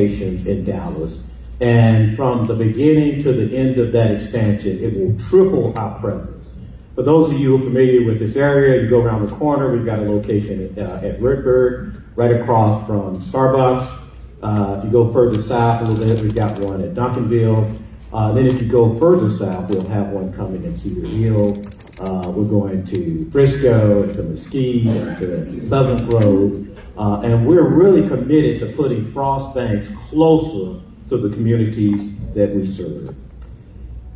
locations in Dallas. And from the beginning to the end of that expansion, it will triple our presence. For those of you who are familiar with this area, you go around the corner, we've got a location at Redbird, right across from Starbucks. If you go further south a little bit, we've got one at Duncanville. Then if you go further south, we'll have one coming in Cedar Hill. We're going to Frisco, to Mesquite, to Pleasant Grove. And we're really committed to putting Frost Banks closer to the communities that we serve.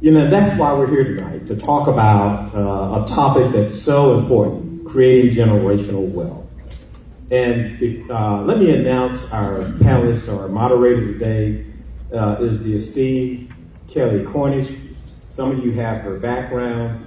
You know, that's why we're here tonight, to talk about a topic that's so important, creating generational wealth. And let me announce our panelist, our moderator today is the esteemed Kelley Cornish. Some of you have her background.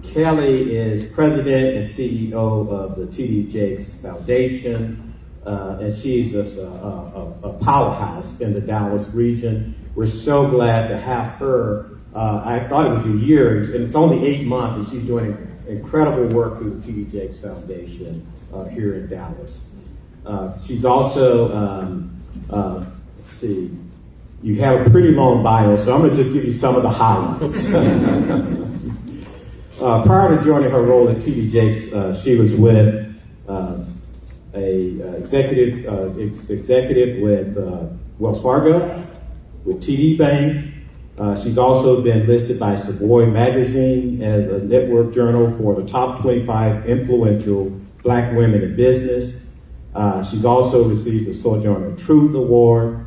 Kelley is president and CEO of the T.D. Jakes Foundation. And she's just a powerhouse in the Dallas region. We're so glad to have her. I thought it was a year, and it's only 8 months, and she's doing incredible work through the T.D. Jakes Foundation here in Dallas. She's also, let's see, you have a pretty long bio, so I'm going to just give you some of the highlights. Prior to joining her role at T.D. Jakes, she was with executive with Wells Fargo, with TD Bank. She's also been listed by Savoy Magazine as a network journal for the top 25 influential Black women in business. She's also received the Sojourner Truth Award.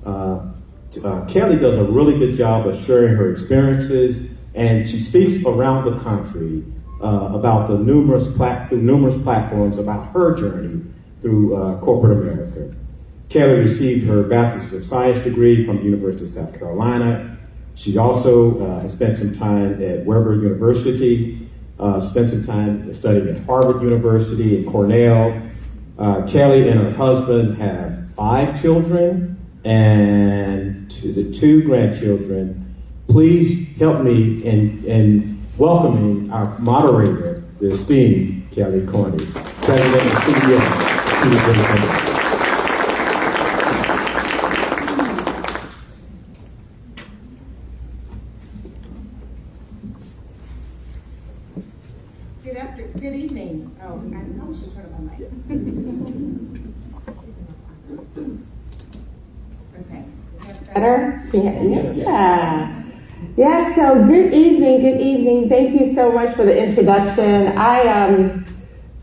Kelley does a really good job of sharing her experiences, and she speaks around the country about the numerous platforms about her journey through corporate America. Kelley received her Bachelor's of Science degree from the University of South Carolina. She also has spent some time at Weber University, spent some time studying at Harvard University and Cornell. Kelley and her husband have 5 children and 2 grandchildren. Please help me in welcoming our moderator, the esteemed Kelley Cornish, President and CEO of T.D. Jakes Foundation. Good evening. Oh, I know she turned on my mic. Okay. Is that better? Yeah. Yes, so good evening. Thank you so much for the introduction.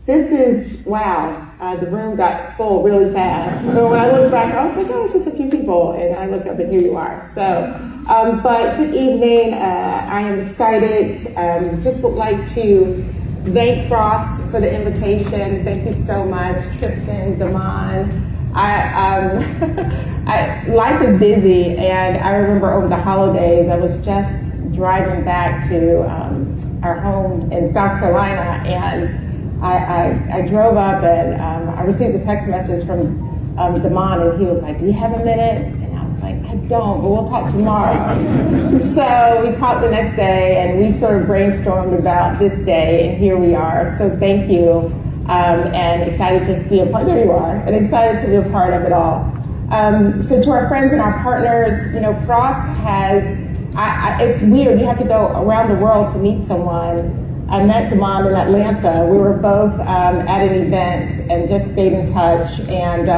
This is, wow, the room got full really fast. So when I look back, I was like, oh, it's just a few people, and I look up and here you are. So, but good evening, I am excited. Just would like to thank Frost for the invitation. Thank you so much, Tristen, Damon. Life is busy, and I remember over the holidays, I was just driving back to our home in South Carolina, and I drove up, and I received a text message from Damon, and he was like, "Do you have a minute?" And I was like, "I don't, but we'll talk tomorrow." So we talked the next day, and we sort of brainstormed about this day, and here we are. So thank you, and excited to just be a part. There you are, and excited to be a part of it all. So to our friends and our partners, you know, Frost has, it's weird, you have to go around the world to meet someone. I met Damon in Atlanta. We were both at an event and just stayed in touch, and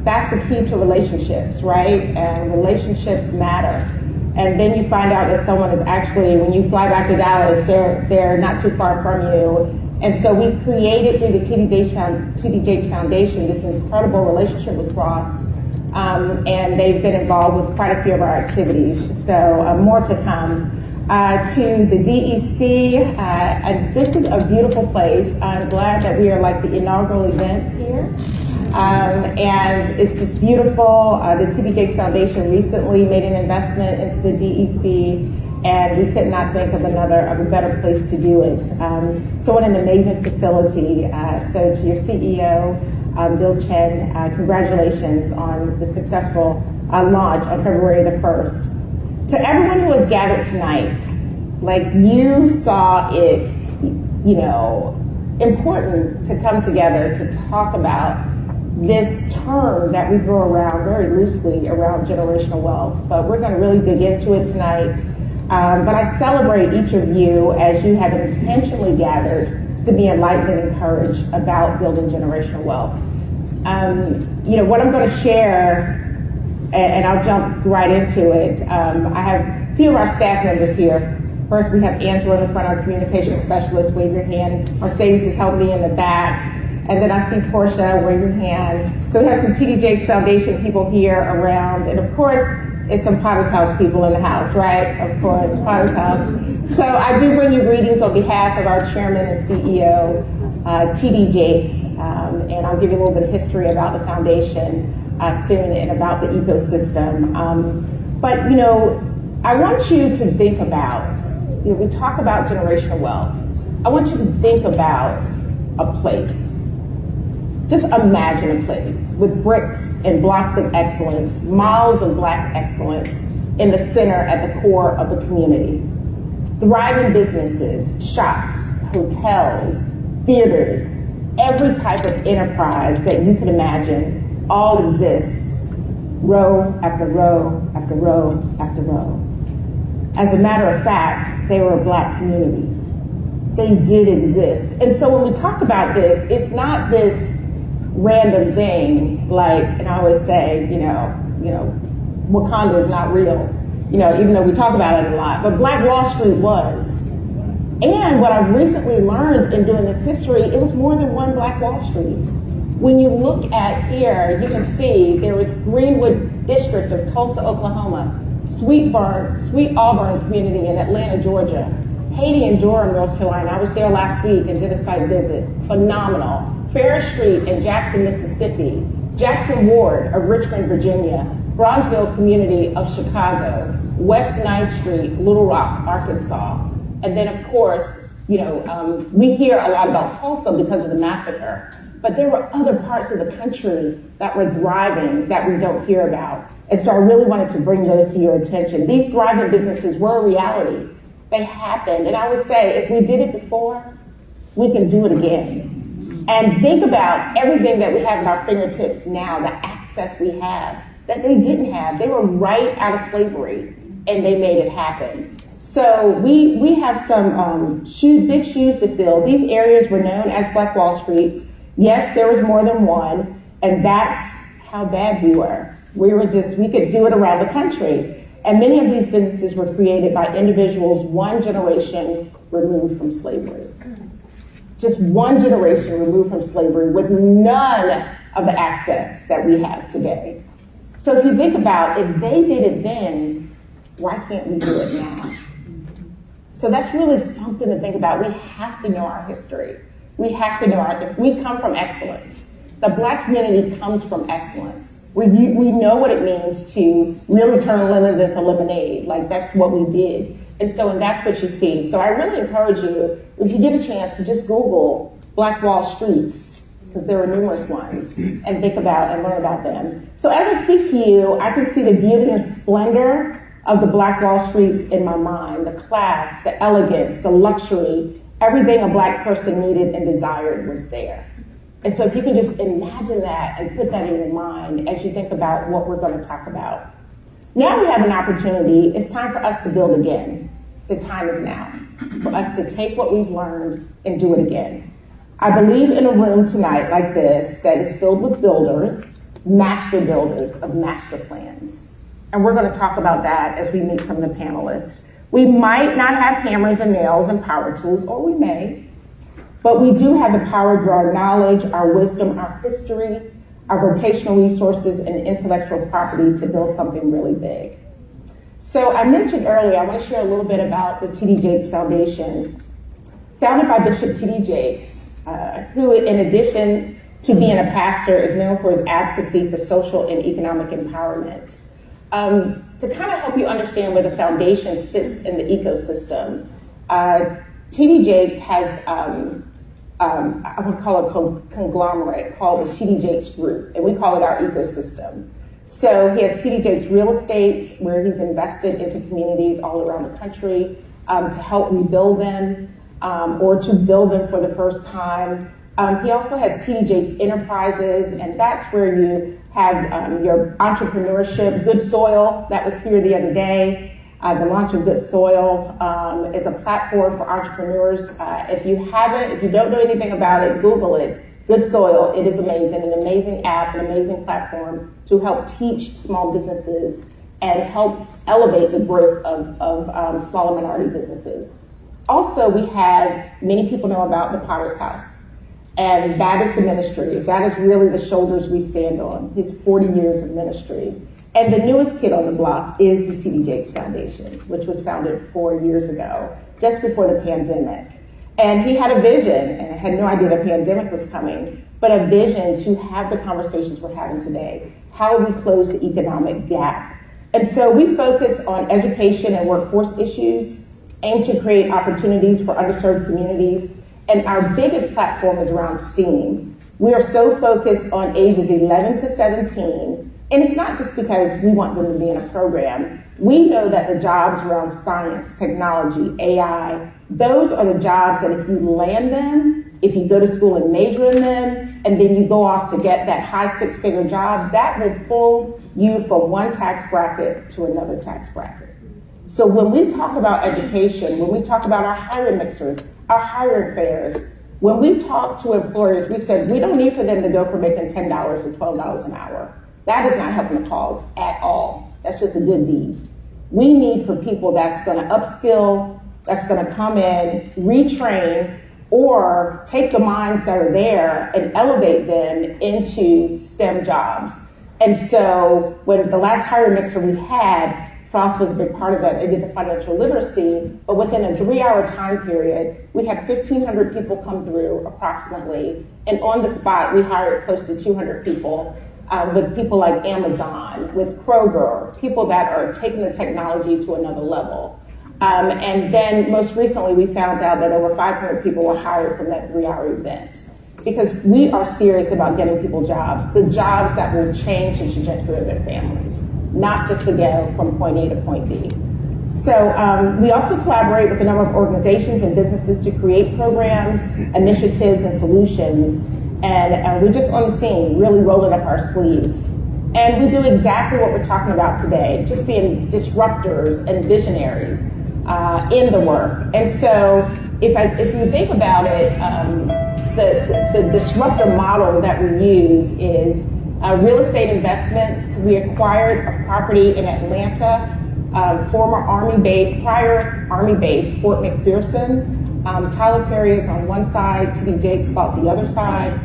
that's the key to relationships, right? And relationships matter. And then you find out that someone is actually, when you fly back to Dallas, they're not too far from you. And so we've created through the T.D. Jakes Foundation this incredible relationship with Frost. And they've been involved with quite a few of our activities, so more to come. To the DEC, and this is a beautiful place. I'm glad that we are like the inaugural event here, and it's just beautiful. The T.D. Jakes Foundation recently made an investment into the DEC, and we could not think of a better place to do it. So what an amazing facility. So to your CEO, Bill Chen, congratulations on the successful launch on February the 1st. To everyone who has gathered tonight, like you saw it, you know, important to come together to talk about this term that we throw around very loosely around generational wealth, but we're going to really dig into it tonight. But I celebrate each of you as you have intentionally gathered to be enlightened and encouraged about building generational wealth. What I'm going to share, and I'll jump right into it. I have a few of our staff members here. First, we have Angela in the front, our communication specialist. Wave your hand. Mercedes is helping me in the back. And then I see Portia, wave your hand. So we have some TD Jakes Foundation people here around. And of course, it's some Potter's House people in the house, right? Of course, Potter's House. So I do bring you greetings on behalf of our chairman and CEO, TD Jakes. And I'll give you a little bit of history about the foundation soon and about the ecosystem. But I want you to think about, we talk about generational wealth. I want you to think about a place. Just imagine a place with bricks and blocks of excellence, miles of black excellence in the center at the core of the community. Thriving businesses, shops, hotels, theaters, every type of enterprise that you could imagine all exists, row after row after row after row. As a matter of fact, they were black communities. They did exist. And so when we talk about this, it's not this random thing, like, and I always say, Wakanda is not real, even though we talk about it a lot, but Black Wall Street was. And what I've recently learned in doing this history, it was more than one Black Wall Street. When you look at here, you can see there was Greenwood District of Tulsa, Oklahoma, Sweet Auburn community in Atlanta, Georgia, Haiti and Durham, North Carolina. I was there last week and did a site visit. Phenomenal. Ferris Street in Jackson, Mississippi, Jackson Ward of Richmond, Virginia, Bronzeville community of Chicago, West 9th Street, Little Rock, Arkansas. And then of course, we hear a lot about Tulsa because of the massacre, but there were other parts of the country that were thriving that we don't hear about. And so I really wanted to bring those to your attention. These thriving businesses were a reality. They happened. And I would say, if we did it before, we can do it again. And think about everything that we have at our fingertips now, the access we have that they didn't have. They were right out of slavery and they made it happen. So we have some big shoes to fill. These areas were known as Black Wall Streets. Yes, there was more than one, and that's how bad we were. We could do it around the country. And many of these businesses were created by individuals one generation removed from slavery. Just one generation removed from slavery with none of the access that we have today. So if you think about, if they did it then, why can't we do it now? So that's really something to think about. We have to know our history. We have to know we come from excellence. The Black community comes from excellence. We know what it means to really turn lemons into lemonade. Like, that's what we did. And that's what you see. So I really encourage you, if you get a chance, to just Google Black Wall Streets, because there are numerous ones, and think about and learn about them. So as I speak to you, I can see the beauty and splendor of the Black Wall Streets in my mind, the class, the elegance, the luxury, everything a Black person needed and desired was there. And so if you can just imagine that and put that in your mind as you think about what we're going to talk about. Now we have an opportunity. It's time for us to build again. The time is now for us to take what we've learned and do it again. I believe in a room tonight like this that is filled with builders, master builders of master plans. And we're going to talk about that as we meet some of the panelists. We might not have hammers and nails and power tools, or we may, but we do have the power through our knowledge, our wisdom, our history, our vocational resources, and intellectual property to build something really big. So I mentioned earlier, I want to share a little bit about the TD Jakes Foundation, founded by Bishop TD Jakes, who in addition to being a pastor is known for his advocacy for social and economic empowerment. To kind of help you understand where the foundation sits in the ecosystem, TD Jakes has I would call a conglomerate called the TD Jakes Group, and we call it our ecosystem. So he has TD Jakes Real Estate, where he's invested into communities all around the country to help rebuild them or to build them for the first time. He also has TD Jakes Enterprises, and that's where you have your entrepreneurship. Good Soil, that was here the other day. The launch of Good Soil is a platform for entrepreneurs. If you don't know anything about it, Google it. Good Soil, it is amazing, an amazing app, an amazing platform to help teach small businesses and help elevate the growth of smaller minority businesses. Also, we have, many people know about the Potter's House, and that is the ministry. That is really the shoulders we stand on, his 40 years of ministry. And the newest kid on the block is the TD Jakes Foundation, which was founded 4 years ago, just before the pandemic. And he had a vision, and I had no idea the pandemic was coming, but a vision to have the conversations we're having today. How do we close the economic gap? And so we focus on education and workforce issues, aim to create opportunities for underserved communities, and our biggest platform is around STEAM. We are so focused on ages 11 to 17, and it's not just because we want them to be in a program. We know that the jobs around science, technology, AI, those are the jobs that if you land them, if you go to school and major in them, and then you go off to get that high six-figure job, that will pull you from one tax bracket to another tax bracket. So when we talk about education, when we talk about our hiring mixers, our hiring fairs, when we talk to employers, we said we don't need for them to go from making $10 to $12 an hour. That is not helping the cause at all. That's just a good deed. We need for people that's going to upskill, that's going to come in, retrain, or take the minds that are there and elevate them into STEM jobs. And so when the last hiring mixer we had, Frost was a big part of that. They did the financial literacy, but within a 3-hour time period, we had 1,500 people come through approximately. And on the spot, we hired close to 200 people. With people like Amazon, with Kroger, people that are taking the technology to another level. And then most recently, we found out that over 500 people were hired from that 3-hour event. Because we are serious about getting people jobs, the jobs that will change the trajectory of their families, not just to go from point A to point B. So we also collaborate with a number of organizations and businesses to create programs, initiatives, and solutions. And we're just on the scene, really rolling up our sleeves. And we do exactly what we're talking about today, just being disruptors and visionaries in the work. And so if you think about it, the disruptor model that we use is real estate investments. We acquired a property in Atlanta, prior Army base, Fort McPherson. Tyler Perry is on one side, TD Jakes bought the other side.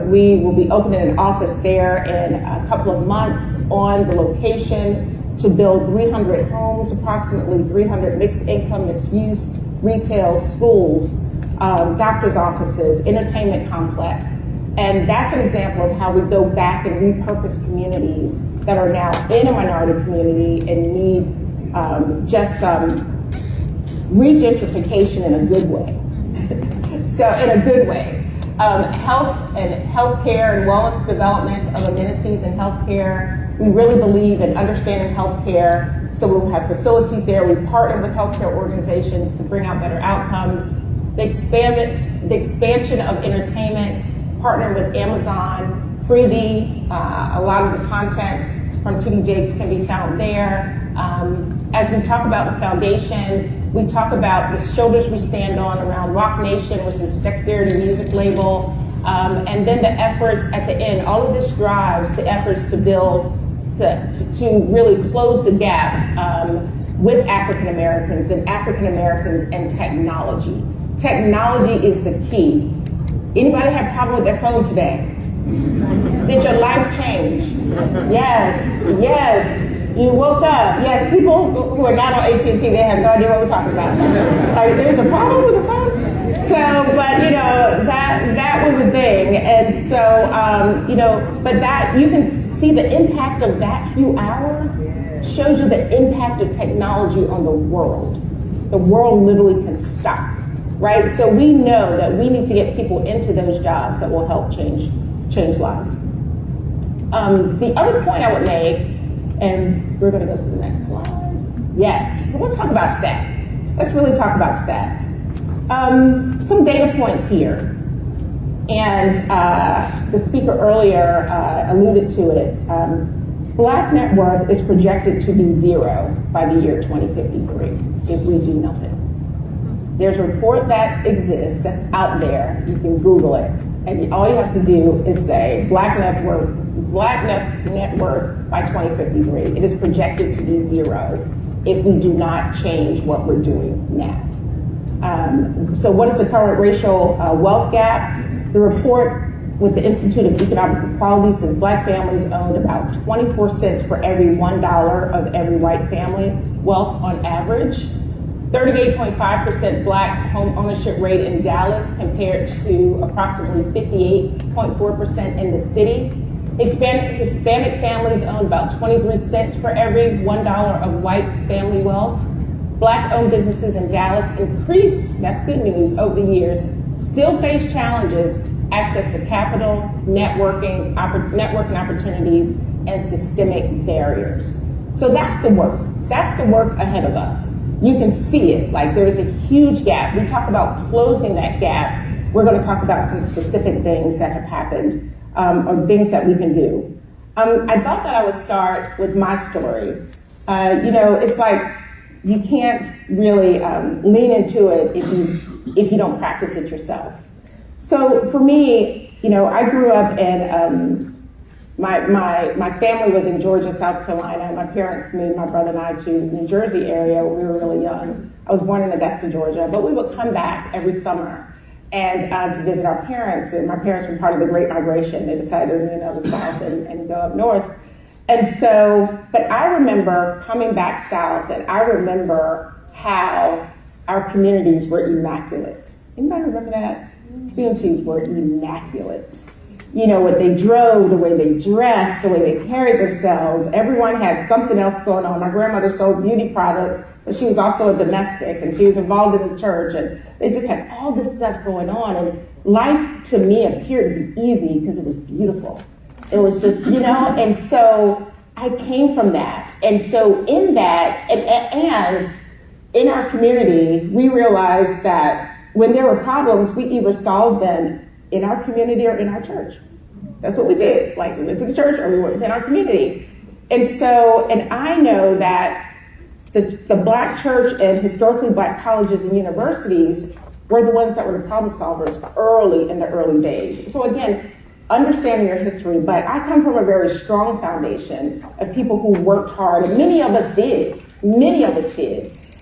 We will be opening an office there in a couple of months on the location to build 300 homes, approximately 300 mixed income, mixed use, retail, schools, doctor's offices, entertainment complex. And that's an example of how we go back and repurpose communities that are now in a minority community and need just regentrification in a good way. So in a good way. Health and healthcare and wellness development of amenities in healthcare. We really believe in understanding healthcare, so we'll have facilities there. We partner with healthcare organizations to bring out better outcomes. The expansion of entertainment, partner with Amazon, Freebie. A lot of the content from TD Jakes can be found there. As we talk about the foundation, we talk about the shoulders we stand on around Rock Nation, which is Dexterity music label, and then the efforts at the end. All of this drives the efforts to build, to really close the gap with African Americans and technology. Technology is the key. Anybody have a problem with their phone today? Did your life change? Yes. You woke up. Yes, people who are not on AT&T, they have no idea what we're talking about. Like, there's a problem with the phone? So, but that was a thing. And so, but that, you can see the impact of that few hours shows you the impact of technology on the world. The world literally can stop, right? So we know that we need to get people into those jobs that will help change lives. The other point I would make, and we're going to go to the next slide. Yes, so let's talk about stats. Let's really talk about stats. Some data points here. And the speaker earlier alluded to it. Black net worth is projected to be zero by the year 2053 if we do nothing. There's a report that exists that's out there. You can Google it. And all you have to do is say black net worth by 2053. It is projected to be zero if we do not change what we're doing now. So what is the current racial wealth gap? The report with the Institute of Economic Equality says black families own about 24 cents for every $1 of every white family wealth on average. 38.5% black home ownership rate in Dallas compared to approximately 58.4% in the city. Hispanic families own about 23 cents for every $1 of white family wealth. Black-owned businesses in Dallas increased, that's good news, over the years, still face challenges, access to capital, networking opportunities, and systemic barriers. So that's the work. That's the work ahead of us. You can see it, like there's a huge gap. We talk about closing that gap. We're going to talk about some specific things that have happened or things that we can do. I thought that I would start with my story. It's like you can't really lean into it if you don't practice it yourself. So for me, I grew up in my family was in Georgia, South Carolina. My parents moved my brother and I to the New Jersey area when we were really young. I was born in Augusta, Georgia, but we would come back every summer and to visit our parents. And my parents were part of the Great Migration. They decided to move out of the South and go up north. And so, but I remember coming back south, and I remember how our communities were immaculate. Anybody remember that? Communities were immaculate. What they drove, the way they dressed, the way they carried themselves. Everyone had something else going on. My grandmother sold beauty products, but she was also a domestic, and she was involved in the church, and they just had all this stuff going on. And life to me appeared to be easy because it was beautiful. It was just, and so I came from that. And so in that, and in our community, we realized that when there were problems, we either solved them in our community or in our church. That's what we did. Like, we went to the church or we went in our community. And so, and I know that the Black church and historically Black colleges and universities were the ones that were the problem solvers early in the early days. So again, understanding your history, but I come from a very strong foundation of people who worked hard, and many of us did.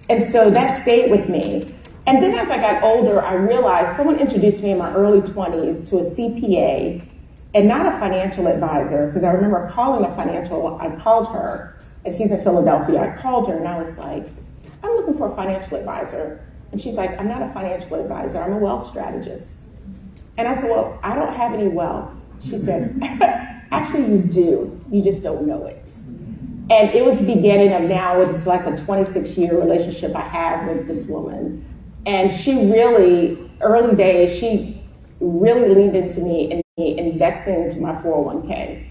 And so that stayed with me. And then as I got older, I realized someone introduced me in my early 20s to a CPA and not a financial advisor, because I remember I called her, and she's in Philadelphia. I called her and I was like, I'm looking for a financial advisor. And she's like, I'm not a financial advisor, I'm a wealth strategist. And I said, well, I don't have any wealth. She said, actually you do, you just don't know it. And it was the beginning of now, it's like a 26-year relationship I have with this woman. And she really, early days, she really leaned into me and investing into my 401k.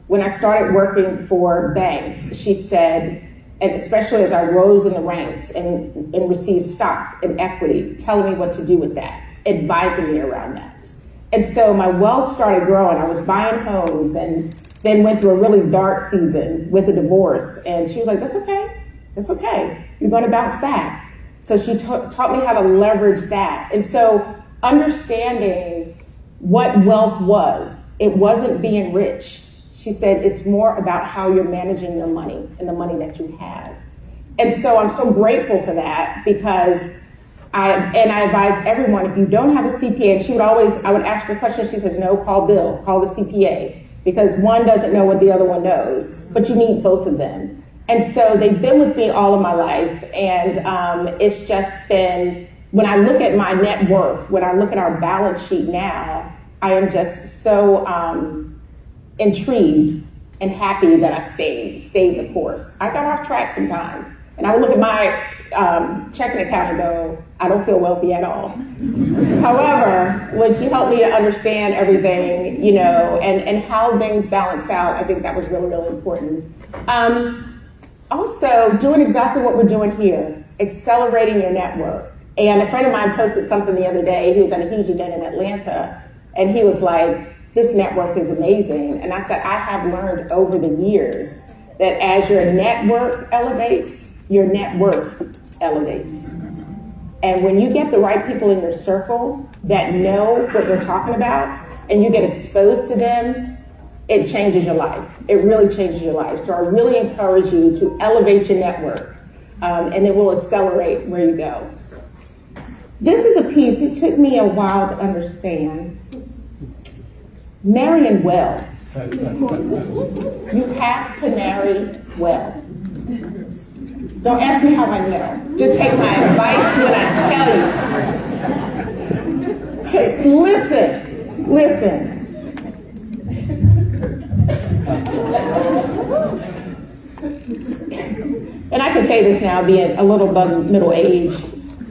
When I started working for banks, she said, and especially as I rose in the ranks and received stock and equity, telling me what to do with that, advising me around that. And so my wealth started growing. I was buying homes and then went through a really dark season with a divorce. And she was like, that's okay. You're going to bounce back. So she taught me how to leverage that. And so understanding what wealth was, it wasn't being rich. She said, it's more about how you're managing your money and the money that you have. And so I'm so grateful for that, because I advise everyone, if you don't have a CPA, and I would ask her a question, she says, no, call Bill, call the CPA, because one doesn't know what the other one knows, but you need both of them. And so they've been with me all of my life, and it's just been, when I look at my net worth, when I look at our balance sheet now, I am just so intrigued and happy that I stayed the course. I got off track sometimes, and I would look at my checking account and go, I don't feel wealthy at all. However, when she helped me to understand everything, and how things balance out, I think that was really, really important. Also, doing exactly what we're doing here, accelerating your network. And a friend of mine posted something the other day. He was at a huge event in Atlanta, And he was like, this network is amazing. And I said, I have learned over the years that as your network elevates, your net worth elevates. And when you get the right people in your circle that know what they're talking about and you get exposed to them, it changes your life. It really changes your life. So I really encourage you to elevate your network, and it will accelerate where you go. This is a piece, it took me a while to understand. Marrying well. You have to marry well. Don't ask me how I know. Just take my advice when I tell you. Listen. And I can say this now, being a little above middle age,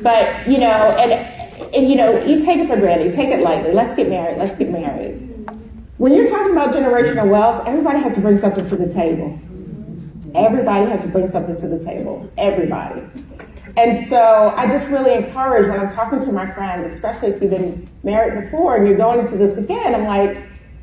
but and you take it for granted, you take it lightly. Let's get married. When you're talking about generational wealth, everybody has to bring something to the table. Everybody. And so I just really encourage when I'm talking to my friends, especially if you've been married before and you're going into this again, I'm like,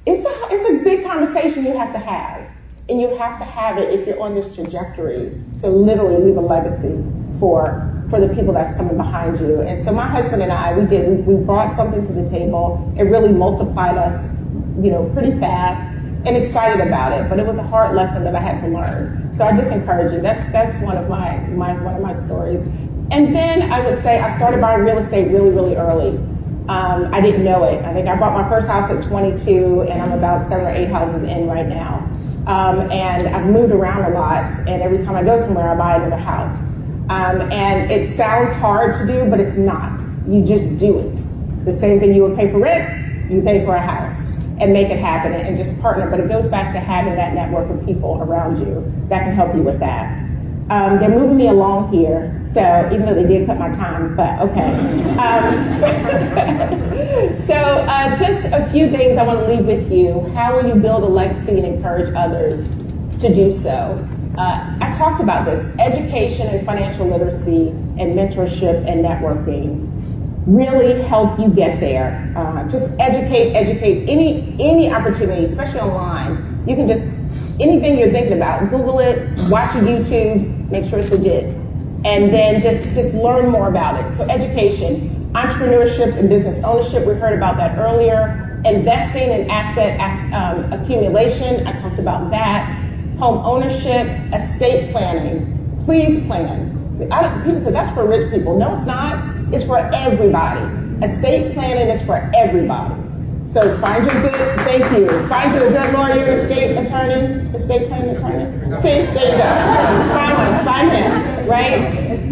it's a big conversation you have to have. And you have to have it if you're on this trajectory to literally leave a legacy for the people that's coming behind you. And so my husband and I, we brought something to the table. It really multiplied us, pretty fast, and excited about it. But it was a hard lesson that I had to learn. So I just encourage you. That's one of my stories. And then I would say I started buying real estate really, really early. I didn't know it. I think I bought my first house at 22, and I'm about 7 or 8 houses in right now. And I've moved around a lot, and every time I go somewhere, I buy another house. And it sounds hard to do, but it's not. You just do it. The same thing you would pay for rent, you pay for a house, and make it happen and just partner. But it goes back to having that network of people around you that can help you with that. They're moving me along here, so even though they did cut my time, but okay. So just a few things I want to leave with you. How will you build a legacy and encourage others to do so? I talked about this, education and financial literacy and mentorship and networking really help you get there. Just educate any opportunity, especially online. You can just, anything you're thinking about, Google it, watch a YouTube, make sure it's legit. And then just learn more about it. So education, entrepreneurship and business ownership, we heard about that earlier. Investing in asset accumulation, I talked about that. Home ownership, estate planning, please plan. People say that's for rich people. No, it's not. It's for everybody. Estate planning is for everybody. So find your good, thank you. Find your good lawyer, estate planning attorney. See, there you go. Find him, right?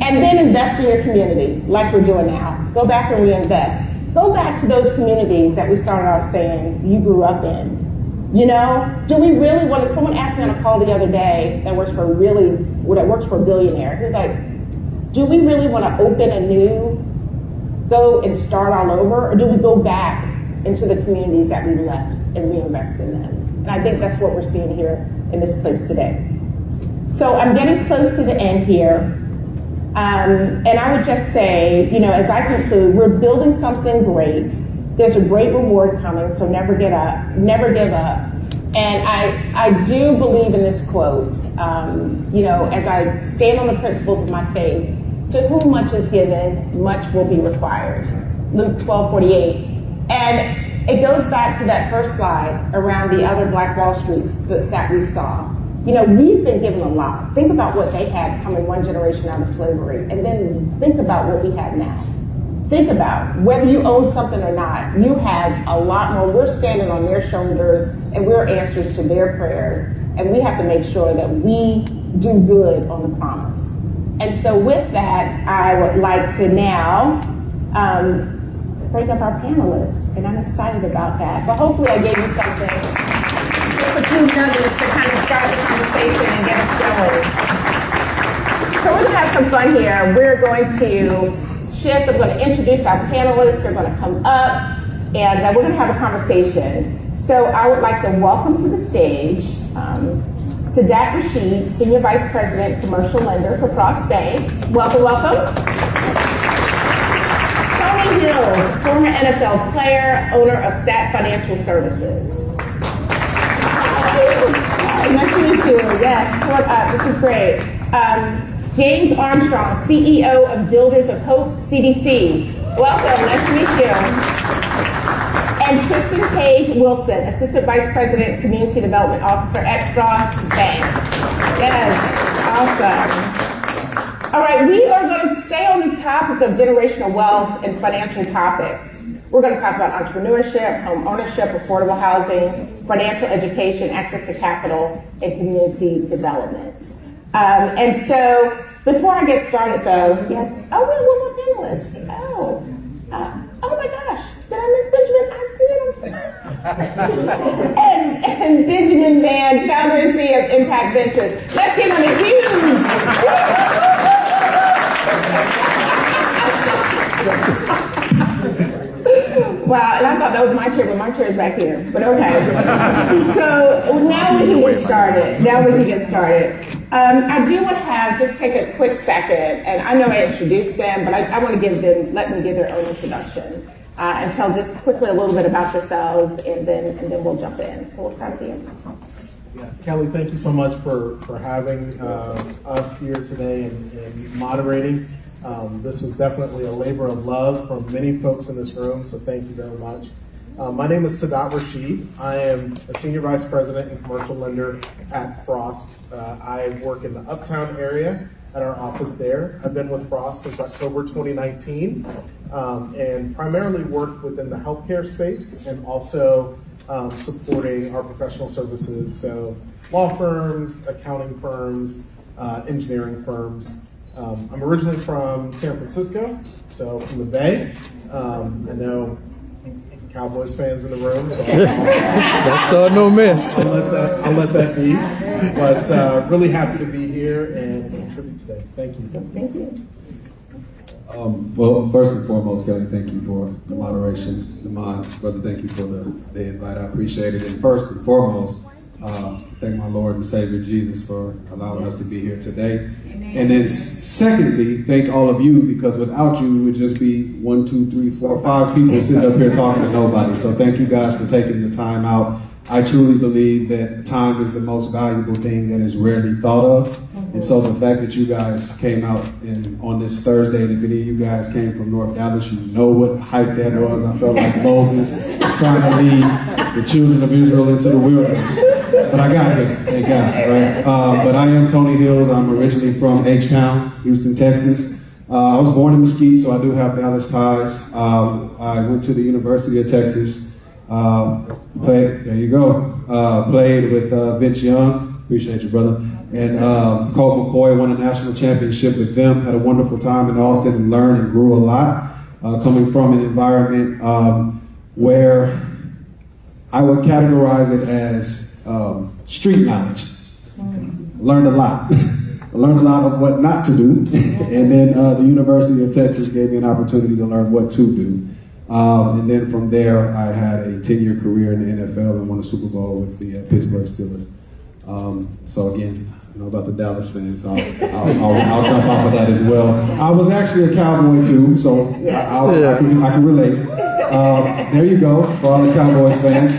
And then invest in your community, like we're doing now. Go back and reinvest. Go back to those communities that we started off saying you grew up in. Do we really want to, someone asked me on a call the other day that works for a billionaire. He was like, do we really want to open go and start all over, or do we go back into the communities that we left and reinvest in them? And I think that's what we're seeing here in this place today. So I'm getting close to the end here. And I would just say, as I conclude, we're building something great. There's a great reward coming, so never give up. And I do believe in this quote, as I stand on the principles of my faith, to whom much is given, much will be required. Luke 12:48. And it goes back to that first slide around the other Black Wall Streets that we saw. We've been given a lot. Think about what they had coming one generation out of slavery, and then think about what we have now. Think about whether you own something or not, you have a lot more. We're standing on their shoulders, and we're answers to their prayers, and we have to make sure that we do good on the promise. And so with that, I would like to now bring up our panelists, and I'm excited about that. But hopefully I gave you something, just a few nuggets to kind of start the conversation and get us going. So we're going to have some fun here. We're going to shift. I'm going to introduce our panelists. They're going to come up, and we're going to have a conversation. So I would like to welcome to the stage Sadat Rashid, Senior Vice President, Commercial Lender for Frost Bank. Welcome. Tony Hills, former NFL player, owner of Stat Financial Services. Nice to meet you. Yes, come on up. This is great. James Armstrong, CEO of Builders of Hope CDC. Welcome. Nice to meet you. And Tristen Paige Wilson, Assistant Vice President, Community Development Officer at Frost Bank. Yes, awesome. All right, we are going to stay on this topic of generational wealth and financial topics. We're going to talk about entrepreneurship, home ownership, affordable housing, financial education, access to capital, and community development. And so, before I get started though, yes, oh, we have one more panelist. Oh my gosh, did I miss Benjamin? I did, I'm sorry. and Benjamin Van, founder and CEO of Impact Ventures. Let's give him a huge. Wow, and I thought that was my chair, but my chair is back here. But okay. So now we can get started. I do want to just take a quick second, and I know I introduced them, but I want to let them give their own introduction and tell just quickly a little bit about yourselves, and then we'll jump in. So we'll start with you. Yes, Kelley, thank you so much for having us here today and moderating. This was definitely a labor of love from many folks in this room, so thank you very much. My name is Sadat Rashid. I am a Senior Vice President and Commercial Lender at Frost. I work in the Uptown area at our office there. I've been with Frost since October 2019 and primarily work within the healthcare space and also supporting our professional services, so law firms, accounting firms, engineering firms. I'm originally from San Francisco, so from the Bay. I know Cowboys fans in the room, so That's no miss. I'll let that be. But really happy to be here and contribute today. Thank you. Thank you. Well, first and foremost, Kelley, thank you for the moderation. Brother, thank you for the invite. I appreciate it. And first and foremost, thank my Lord and Savior Jesus for allowing us to be here today. Amen. And then secondly, thank all of you, because without you, it would just be 1, 2, 3, 4, 5 people sitting up here talking to nobody. So thank you guys for taking the time out. I truly believe that time is the most valuable thing that is rarely thought of. And so the fact that you guys came out on this Thursday, and if any of you guys came from North Dallas, you know what hype that was. I felt like Moses trying to lead the children of Israel into the wilderness. But I got here, thank God, right? But I am Tony Hills. I'm originally from H-Town, Houston, Texas. I was born in Mesquite, so I do have Dallas ties. I went to the University of Texas. Played with Vince Young, appreciate you, brother. And Colt McCoy won a national championship with them, had a wonderful time in Austin and learned and grew a lot, coming from an environment where I would categorize it as street knowledge. Learned a lot. Learned a lot of what not to do. And then the University of Texas gave me an opportunity to learn what to do. And then from there, I had a 10-year career in the NFL and won a Super Bowl with the Pittsburgh Steelers. So again, I know about the Dallas fans, so I'll jump off of that as well. I was actually a Cowboy too, so I can relate. There you go, for all the Cowboys fans.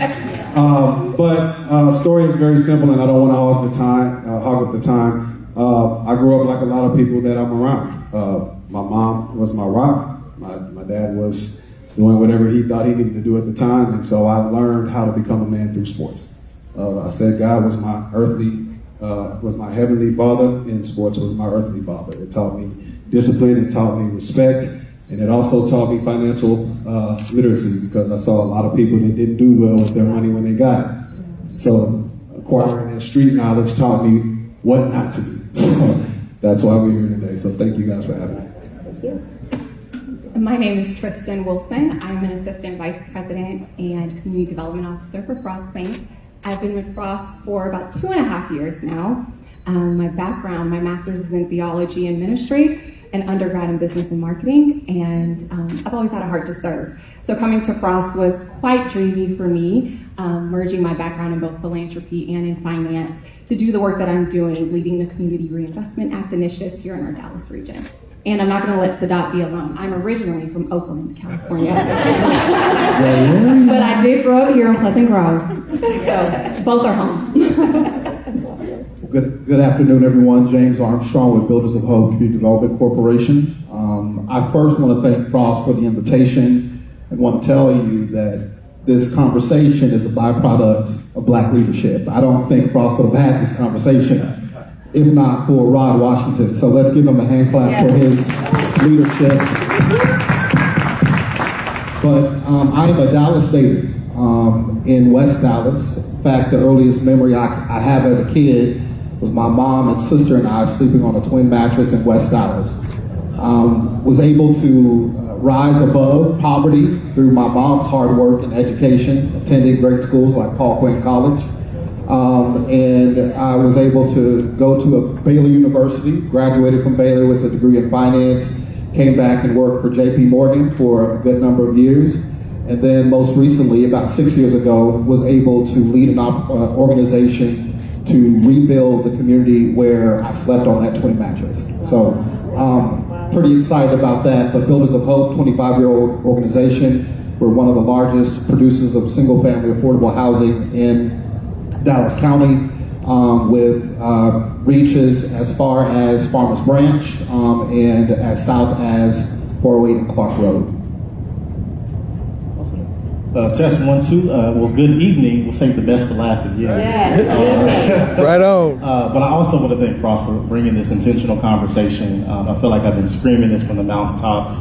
But story is very simple, and I don't want to hog up the time. I grew up like a lot of people that I'm around. My mom was my rock. My dad was doing whatever he thought he needed to do at the time, and so I learned how to become a man through sports. I said God was my heavenly father, and sports was my earthly father. It taught me discipline, it taught me respect, and it also taught me financial literacy, because I saw a lot of people that didn't do well with their money when they got it. So acquiring that street knowledge taught me what not to do. So that's why we're here today. So thank you guys for having me. Thank you. My name is Tristen Wilson. I'm an Assistant Vice President and Community Development Officer for Frost Bank. I've been with Frost for about 2.5 years now. My background, my master's is in theology and ministry, and undergrad in business and marketing, and I've always had a heart to serve. So coming to Frost was quite dreamy for me, merging my background in both philanthropy and in finance to do the work that I'm doing, leading the Community Reinvestment Act initiatives here in our Dallas region. And I'm not going to let Sadat be alone. I'm originally from Oakland, California. But I did grow up here in Pleasant Grove. So both are home. Good afternoon, everyone. James Armstrong with Builders of Hope Community Development Corporation. I first want to thank Frost for the invitation and want to tell you that this conversation is a byproduct of Black leadership. I don't think Frost would have had this conversation if not for Rod Washington. So let's give him a hand clap for his leadership. But I am a Dallas native in West Dallas. In fact, the earliest memory I have as a kid was my mom and sister and I sleeping on a twin mattress in West Dallas. Was able to rise above poverty through my mom's hard work and education, attending great schools like Paul Quinn College. And I was able to go to a Baylor University, graduated from Baylor with a degree in finance, came back and worked for JP Morgan for a good number of years. And then most recently, about 6 years ago, was able to lead an organization to rebuild the community where I slept on that twin mattress. So pretty excited about that. But Builders of Hope, 25-year-old organization. We're one of the largest producers of single-family affordable housing in Dallas County, with reaches as far as Farmers Branch and as south as 408 and Clark Road. Test 1, 2. Well, good evening. We'll save the best for last again. Yes. Right on. But I also want to thank Frost for bringing this intentional conversation. I feel like I've been screaming this from the mountaintops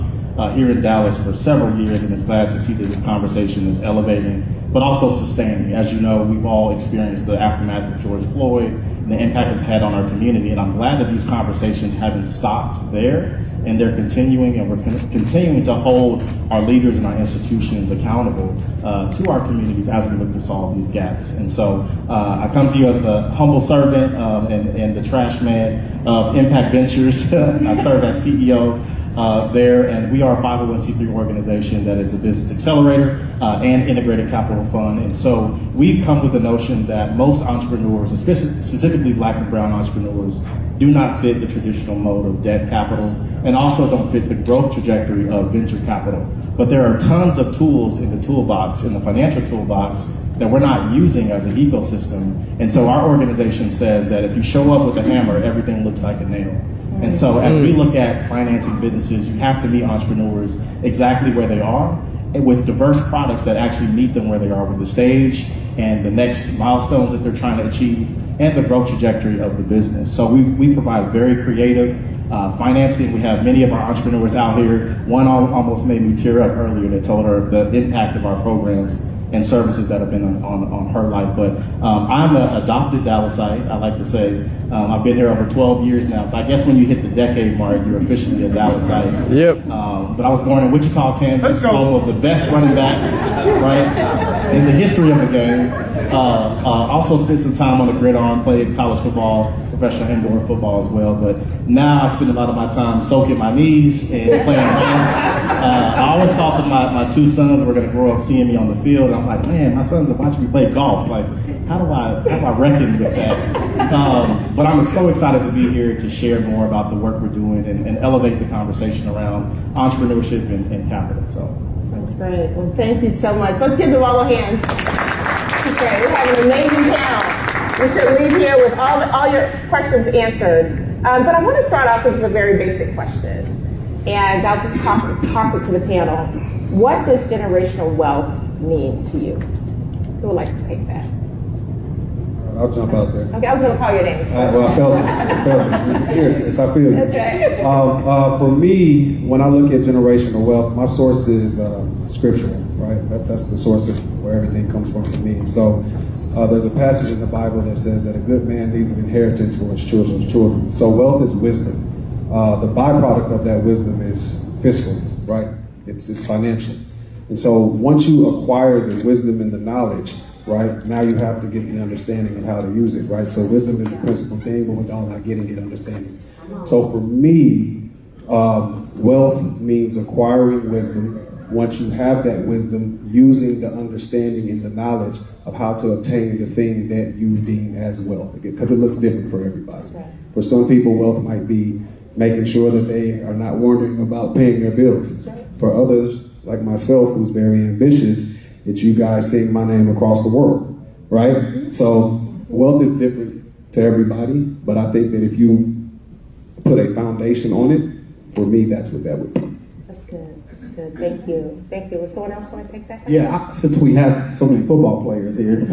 here in Dallas for several years, and it's glad to see that this conversation is elevating, but also sustaining. As you know, we've all experienced the aftermath of George Floyd and the impact it's had on our community, and I'm glad that these conversations haven't stopped there, and they're continuing, and we're continuing to hold our leaders and our institutions accountable to our communities as we look to solve these gaps. And so I come to you as the humble servant and the trash man of Impact Ventures. I serve as CEO there, and we are a 501c3 organization that is a business accelerator and integrated capital fund. And so we've come with the notion that most entrepreneurs, specifically Black and brown entrepreneurs, do not fit the traditional mode of debt capital and also don't fit the growth trajectory of venture capital. But there are tons of tools in the toolbox, in the financial toolbox, that we're not using as an ecosystem. And so our organization says that if you show up with a hammer, everything looks like a nail. And so as we look at financing businesses, you have to meet entrepreneurs exactly where they are, and with diverse products that actually meet them where they are with the stage and the next milestones that they're trying to achieve and the growth trajectory of the business. So we provide very creative financing. We have many of our entrepreneurs out here. One almost made me tear up earlier that told her the impact of our programs and services that have been on her life. But I'm an adopted Dallasite, I like to say. I've been here over 12 years now, so I guess when you hit the decade mark, you're officially a Dallasite. Yep. But I was born in Wichita, Kansas, home of the best running back, right, in the history of the game. Also spent some time on the gridiron, played college football, professional indoor football as well. But now I spend a lot of my time soaking my knees and playing around. I always thought that my two sons were going to grow up seeing me on the field. I'm like, man, my sons are watching me play golf. Like, how do I reckon with that? But I'm so excited to be here to share more about the work we're doing and elevate the conversation around entrepreneurship and capital. So That's great. Well, thank you so much. Let's give them all a hand. Okay, we have an amazing panel. We should leave here with all your questions answered. But I want to start off with just a very basic question. And I'll just toss it to the panel. What does generational wealth mean to you? Who would like to take that? I'll jump out there. Okay, I was going to call your name. Well, I felt it. Here, sis, I feel you. Okay. For me, when I look at generational wealth, my source is scriptural, right? That's the source of where everything comes from for me. And so there's a passage in the Bible that says that a good man leaves an inheritance for his children's children. So wealth is wisdom. The byproduct of that wisdom is fiscal, right? It's financial. And so once you acquire the wisdom and the knowledge, right, now you have to get the understanding of how to use it, right? So wisdom is the principal thing, but without not getting it understanding. So for me, wealth means acquiring wisdom. Once you have that wisdom, using the understanding and the knowledge of how to obtain the thing that you deem as wealth, because it looks different for everybody. For some people, wealth might be making sure that they are not wondering about paying their bills. For others, like myself, who's very ambitious, it's you guys seeing my name across the world, right? So wealth is different to everybody, but I think that if you put a foundation on it, for me, that's what that would be. That's good. That's good. Thank you. Thank you. Would someone else want to take that? Yeah, since we have so many football players here,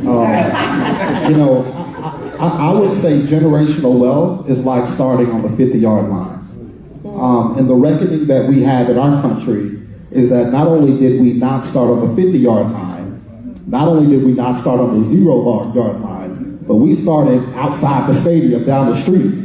I would say generational wealth is like starting on the 50-yard line. And the reckoning that we have in our country is that not only did we not start on the 50-yard line, not only did we not start on the 0-yard line, but we started outside the stadium down the street.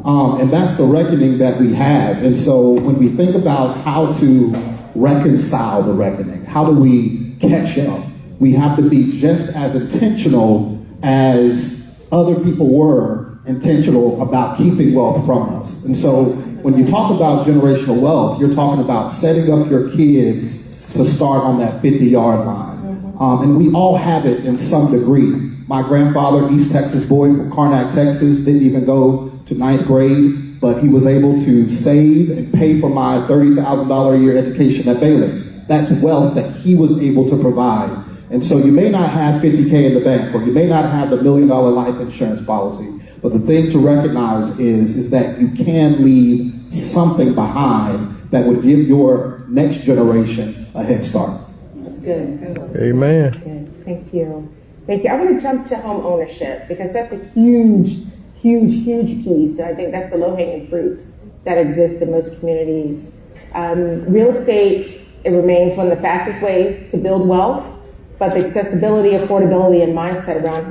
And that's the reckoning that we have. And so when we think about how to reconcile the reckoning, how do we catch up, we have to be just as intentional as other people were intentional about keeping wealth from us. And so when you talk about generational wealth, you're talking about setting up your kids to start on that 50-yard line. And we all have it in some degree. My grandfather, East Texas boy from Cornish, Texas, didn't even go to 9th grade, but he was able to save and pay for my $30,000 a year education at Baylor. That's wealth that he was able to provide. And so you may not have $50K in the bank, or you may not have the $1 million life insurance policy, but the thing to recognize is that you can leave something behind that would give your next generation a head start. That's good. Amen. That's good. Thank you. Thank you. I want to jump to home ownership because that's a huge piece. And I think that's the low-hanging fruit that exists in most communities. Real estate, it remains one of the fastest ways to build wealth, but the accessibility, affordability, and mindset around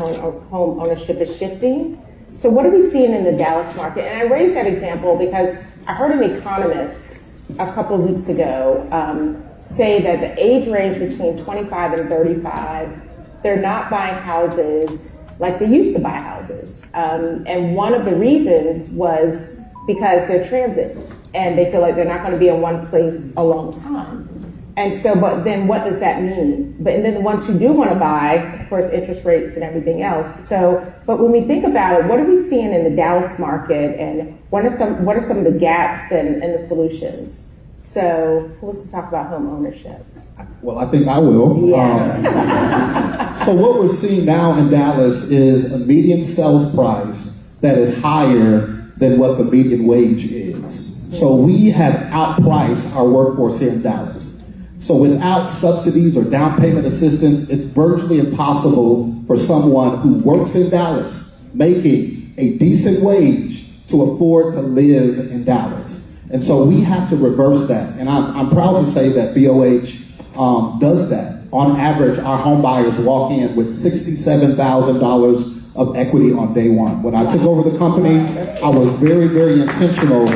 home ownership is shifting. So what are we seeing in the Dallas market? And I raised that example because I heard an economist a couple of weeks ago say that the age range between 25 and 35, they're not buying houses like they used to buy houses. And one of the reasons was because they're transit and they feel like they're not going to be in one place a long time. And so, but then what does that mean? And then once you do want to buy, of course, interest rates and everything else. So, but when we think about it, what are we seeing in the Dallas market and what are some of the gaps and the solutions? So who wants to talk about home ownership? Well, I think I will. Yes. So what we're seeing now in Dallas is a median sales price that is higher than what the median wage is. So we have outpriced our workforce here in Dallas. So without subsidies or down payment assistance, it's virtually impossible for someone who works in Dallas making a decent wage to afford to live in Dallas. And so we have to reverse that. And I'm proud to say that BOH does that. On average, our home buyers walk in with $67,000 of equity on day one. When I took over the company, I was very, very intentional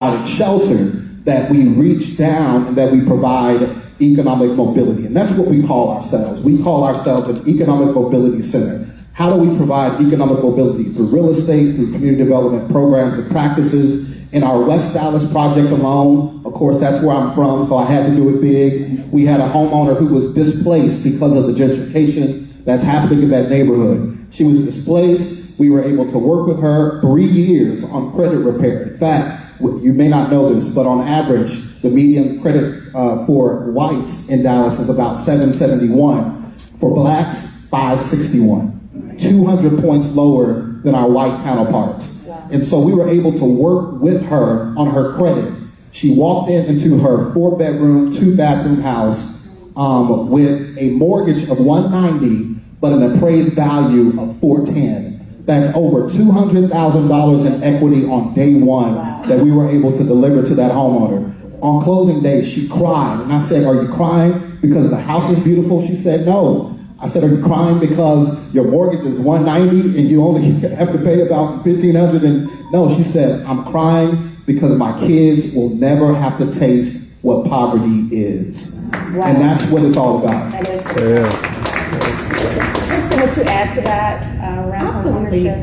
about shelter, that we reach down and that we provide economic mobility. And that's what we call ourselves. We call ourselves an economic mobility center. How do we provide economic mobility? Through real estate, through community development programs and practices. In our West Dallas project alone, of course, that's where I'm from, so I had to do it big. We had a homeowner who was displaced because of the gentrification that's happening in that neighborhood. She was displaced. We were able to work with her 3 years on credit repair. In fact, you may not know this, but on average, the median credit for whites in Dallas is about 771. For blacks, 561. 200 points lower than our white counterparts. And so we were able to work with her on her credit. She walked into her 4-bedroom, 2-bathroom house with a mortgage of $190, but an appraised value of $410. That's over $200,000 in equity on day one that we were able to deliver to that homeowner. On closing day, she cried. And I said, "Are you crying because the house is beautiful?" She said, "No." I said, "Are you crying because your mortgage is $190 and you only have to pay about $1,500? And no, she said, "I'm crying because my kids will never have to taste what poverty is." Wow. And that's what it's all about. That is Tristen, would you add to that around home ownership?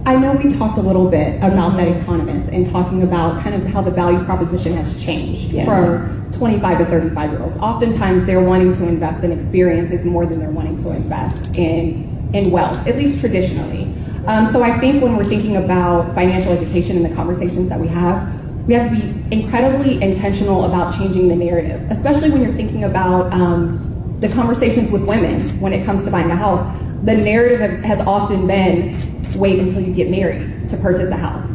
I know we talked a little bit about that economist and talking about kind of how the value proposition has changed for 25 to 35-year-olds. Oftentimes they're wanting to invest in experiences more than they're wanting to invest in wealth, at least traditionally. So I think when we're thinking about financial education and the conversations that we have, we have to be incredibly intentional about changing the narrative, especially when you're thinking about the conversations with women when it comes to buying a house. The narrative has often been, wait until you get married to purchase a house.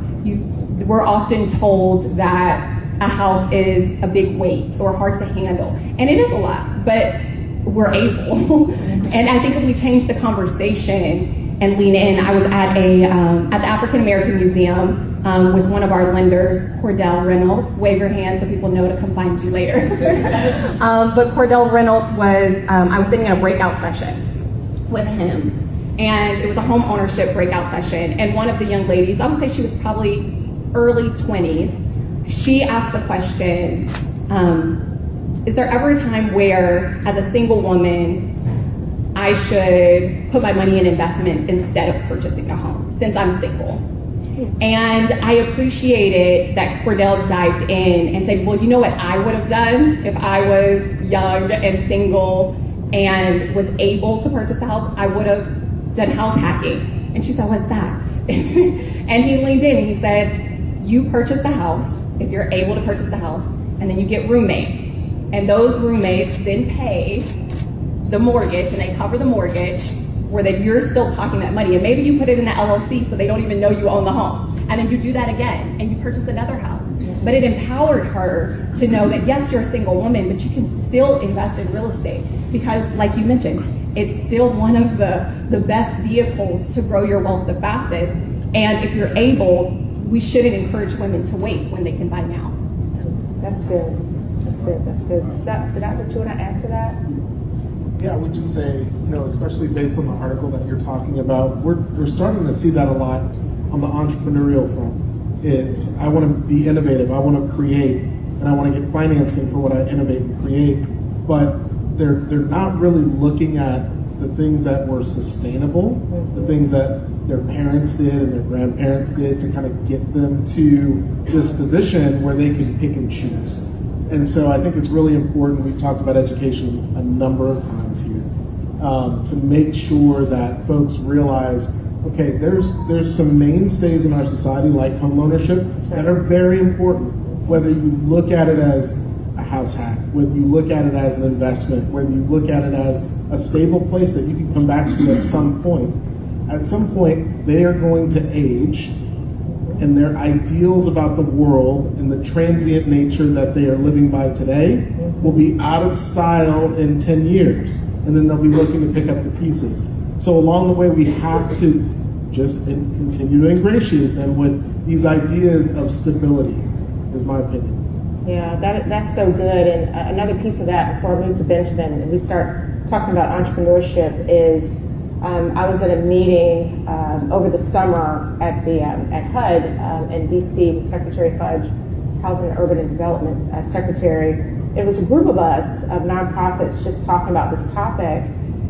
We're often told that a house is a big weight or hard to handle. And it is a lot, but we're able. And I think if we change the conversation and lean in, I was at the African American Museum with one of our lenders, Cordell Reynolds. Wave your hand so people know to come find you later. But Cordell Reynolds I was sitting in a breakout session with him. And it was a home ownership breakout session. And one of the young ladies, I would say she was probably early 20s, she asked the question, is there ever a time where, as a single woman, I should put my money in investments instead of purchasing a home, since I'm single? And I appreciated that Cordell dived in and said, well, you know what I would have done if I was young and single and was able to purchase a house? I would have done house hacking. And she said, what's that? And he leaned in and he said, you purchase the house, if you're able to purchase the house, and then you get roommates. And those roommates then pay the mortgage, and they cover the mortgage, where that you're still pocketing that money. And maybe you put it in the LLC so they don't even know you own the home. And then you do that again, and you purchase another house. But it empowered her to know that, yes, you're a single woman, but you can still invest in real estate. Because, like you mentioned, it's still one of the best vehicles to grow your wealth the fastest. And if you're able, we shouldn't encourage women to wait when they can buy now. That's good. That's good. That's good. Sadat, what you want to add to that? Yeah, I would just say, especially based on the article that you're talking about, we're starting to see that a lot on the entrepreneurial front. It's, I want to be innovative, I want to create, and I want to get financing for what I innovate and create, but they're not really looking at the things that were sustainable, the things that their parents did and their grandparents did to kind of get them to this position where they can pick and choose. And so I think it's really important, we've talked about education a number of times here, to make sure that folks realize, okay, there's some mainstays in our society like homeownership that are very important, whether you look at it as a house hack, whether you look at it as an investment, whether you look at it as a stable place that you can come back to at some point. At some point, they are going to age, and their ideals about the world and the transient nature that they are living by today will be out of style in 10 years. And then they'll be looking to pick up the pieces. So along the way, we have to just continue to ingratiate them with these ideas of stability, is my opinion. Yeah, that's so good. And another piece of that, before I move to Benjamin and we start talking about entrepreneurship, is I was at a meeting over the summer at HUD in DC with Secretary Fudge, Housing, Urban and Development Secretary. It was a group of us of nonprofits just talking about this topic,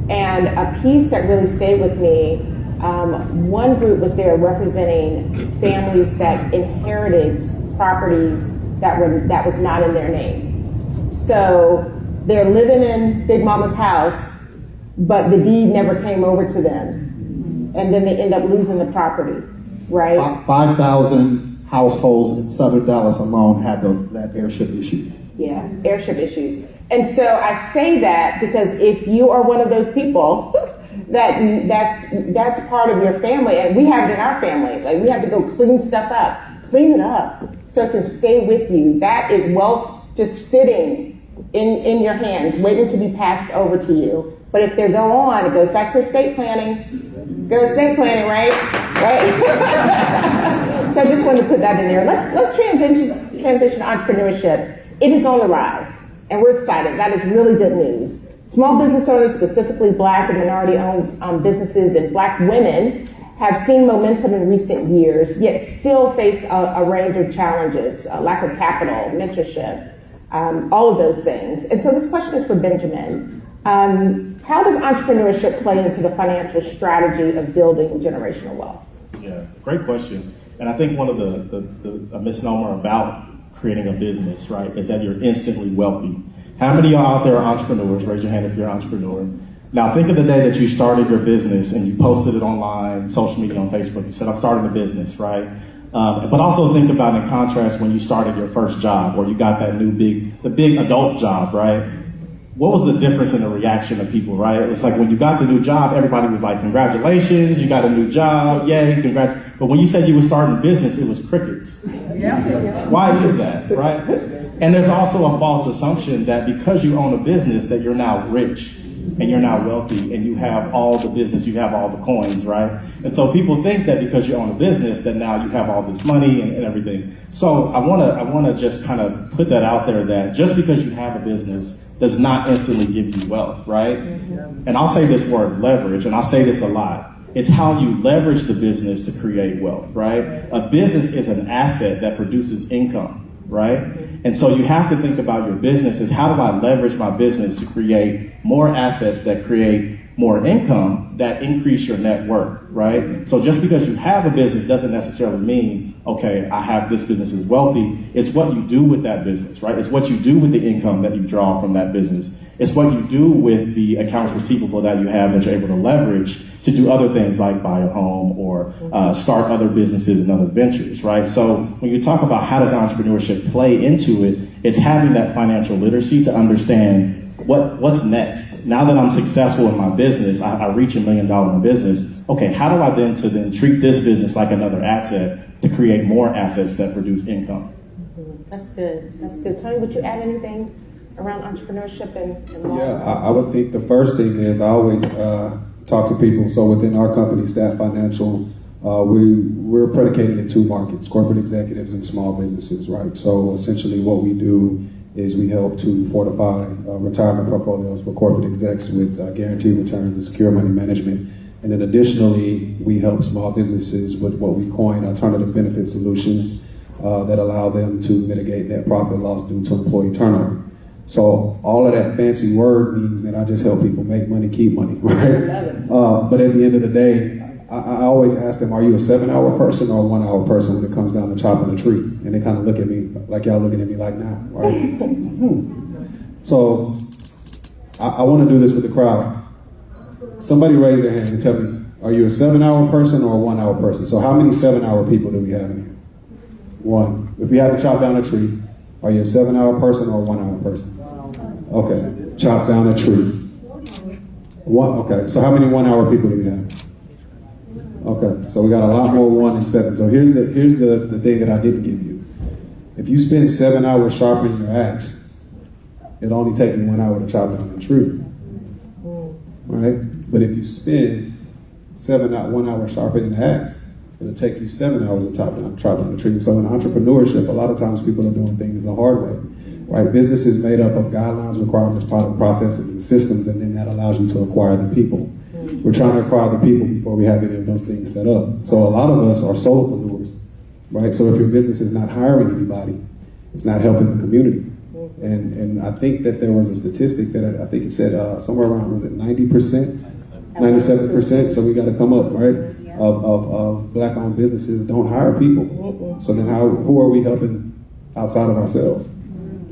and a piece that really stayed with me. One group was there representing families that inherited properties that was not in their name. So they're living in Big Mama's house, but the deed never came over to them, and then they end up losing the property, right? 5,000 households in Southern Dallas alone had that airship issue. Yeah, airship issues. And so I say that because if you are one of those people that's part of your family, and we have it in our family, like we have to go clean stuff up, clean it up so it can stay with you. That is wealth just sitting in your hands, waiting to be passed over to you. But if they go on, it goes back to estate planning. Go estate planning, right? So I just wanted to put that in there. Let's transition to entrepreneurship. It is on the rise, and we're excited. That is really good news. Small business owners, specifically Black and minority-owned businesses and Black women, have seen momentum in recent years, yet still face a range of challenges, lack of capital, mentorship, all of those things. And so this question is for Benjamin. How does entrepreneurship play into the financial strategy of building generational wealth? Yeah, great question. And I think one of the misnomer about creating a business, right, is that you're instantly wealthy. How many of y'all out there are entrepreneurs? Raise your hand if you're an entrepreneur. Now think of the day that you started your business and you posted it online, social media, on Facebook. You said, I'm starting a business, right? But also think about in contrast when you started your first job or you got that the big adult job, right? What was the difference in the reaction of people, right? It's like when you got the new job, everybody was like, congratulations, you got a new job, yay, congrats. But when you said you were starting business, it was crickets. Yeah. Why is that, right? And there's also a false assumption that because you own a business that you're now rich and you're now wealthy and you have all the business, you have all the coins, right? And so people think that because you own a business that now you have all this money and everything. So I wanna just kind of put that out there that just because you have a business does not instantly give you wealth, right? Mm-hmm. And I'll say this word leverage, and I'll say this a lot. It's how you leverage the business to create wealth, right? A business is an asset that produces income, right? And so you have to think about your business as how do I leverage my business to create more assets that create more income that increase your net worth, right? So just because you have a business doesn't necessarily mean, okay, I have this business is wealthy. It's what you do with that business, right? It's what you do with the income that you draw from that business. It's what you do with the accounts receivable that you have that you're able to leverage to do other things like buy a home or start other businesses and other ventures, right? So when you talk about how does entrepreneurship play into it, it's having that financial literacy to understand what's next. Now that I'm successful in my business, I reach $1 million in business. Okay, how do I then treat this business like another asset to create more assets that produce income? That's good. That's good. Tony, would you add anything around entrepreneurship and law? Yeah, I would think the first thing is I always talk to people. So within our company, Staff Financial, we're predicated in two markets: corporate executives and small businesses, right? So essentially, what we do is we help to fortify retirement portfolios for corporate execs with guaranteed returns and secure money management. And then additionally, we help small businesses with what we coin alternative benefit solutions that allow them to mitigate net profit loss due to employee turnover. So all of that fancy word means that I just help people make money, keep money, right? But at the end of the day, I always ask them, are you a 7-hour person or a 1-hour person when it comes down to chopping a tree? And they kind of look at me like y'all looking at me like now, right? So I want to do this with the crowd. Somebody raise their hand and tell me, are you a 7-hour person or a 1-hour person? So how many 7-hour people do we have in here? One. If we had to chop down a tree, are you a 7-hour person or a 1-hour person? Okay, chop down a tree. One. Okay, so how many 1-hour people do we have? Okay, so we got a lot more 1 and 7. So here's the thing that I didn't give you. If you spend 7 hours sharpening your axe, it'll only take you 1 hour to chop down the tree. Right? But if you spend 1 hour sharpening the axe, it's going to take you 7 hours to chop down the tree. So in entrepreneurship, a lot of times people are doing things the hard way. Right? Business is made up of guidelines, requirements, product processes, and systems, and then that allows you to acquire the people. We're trying to acquire the people before we have any of those things set up. So a lot of us are solopreneurs, right? So if your business is not hiring anybody, it's not helping the community. And I think that there was a statistic that I think it said somewhere around, was it 90%? 97%, so we got to come up, right? Of black-owned businesses don't hire people. So then who are we helping outside of ourselves?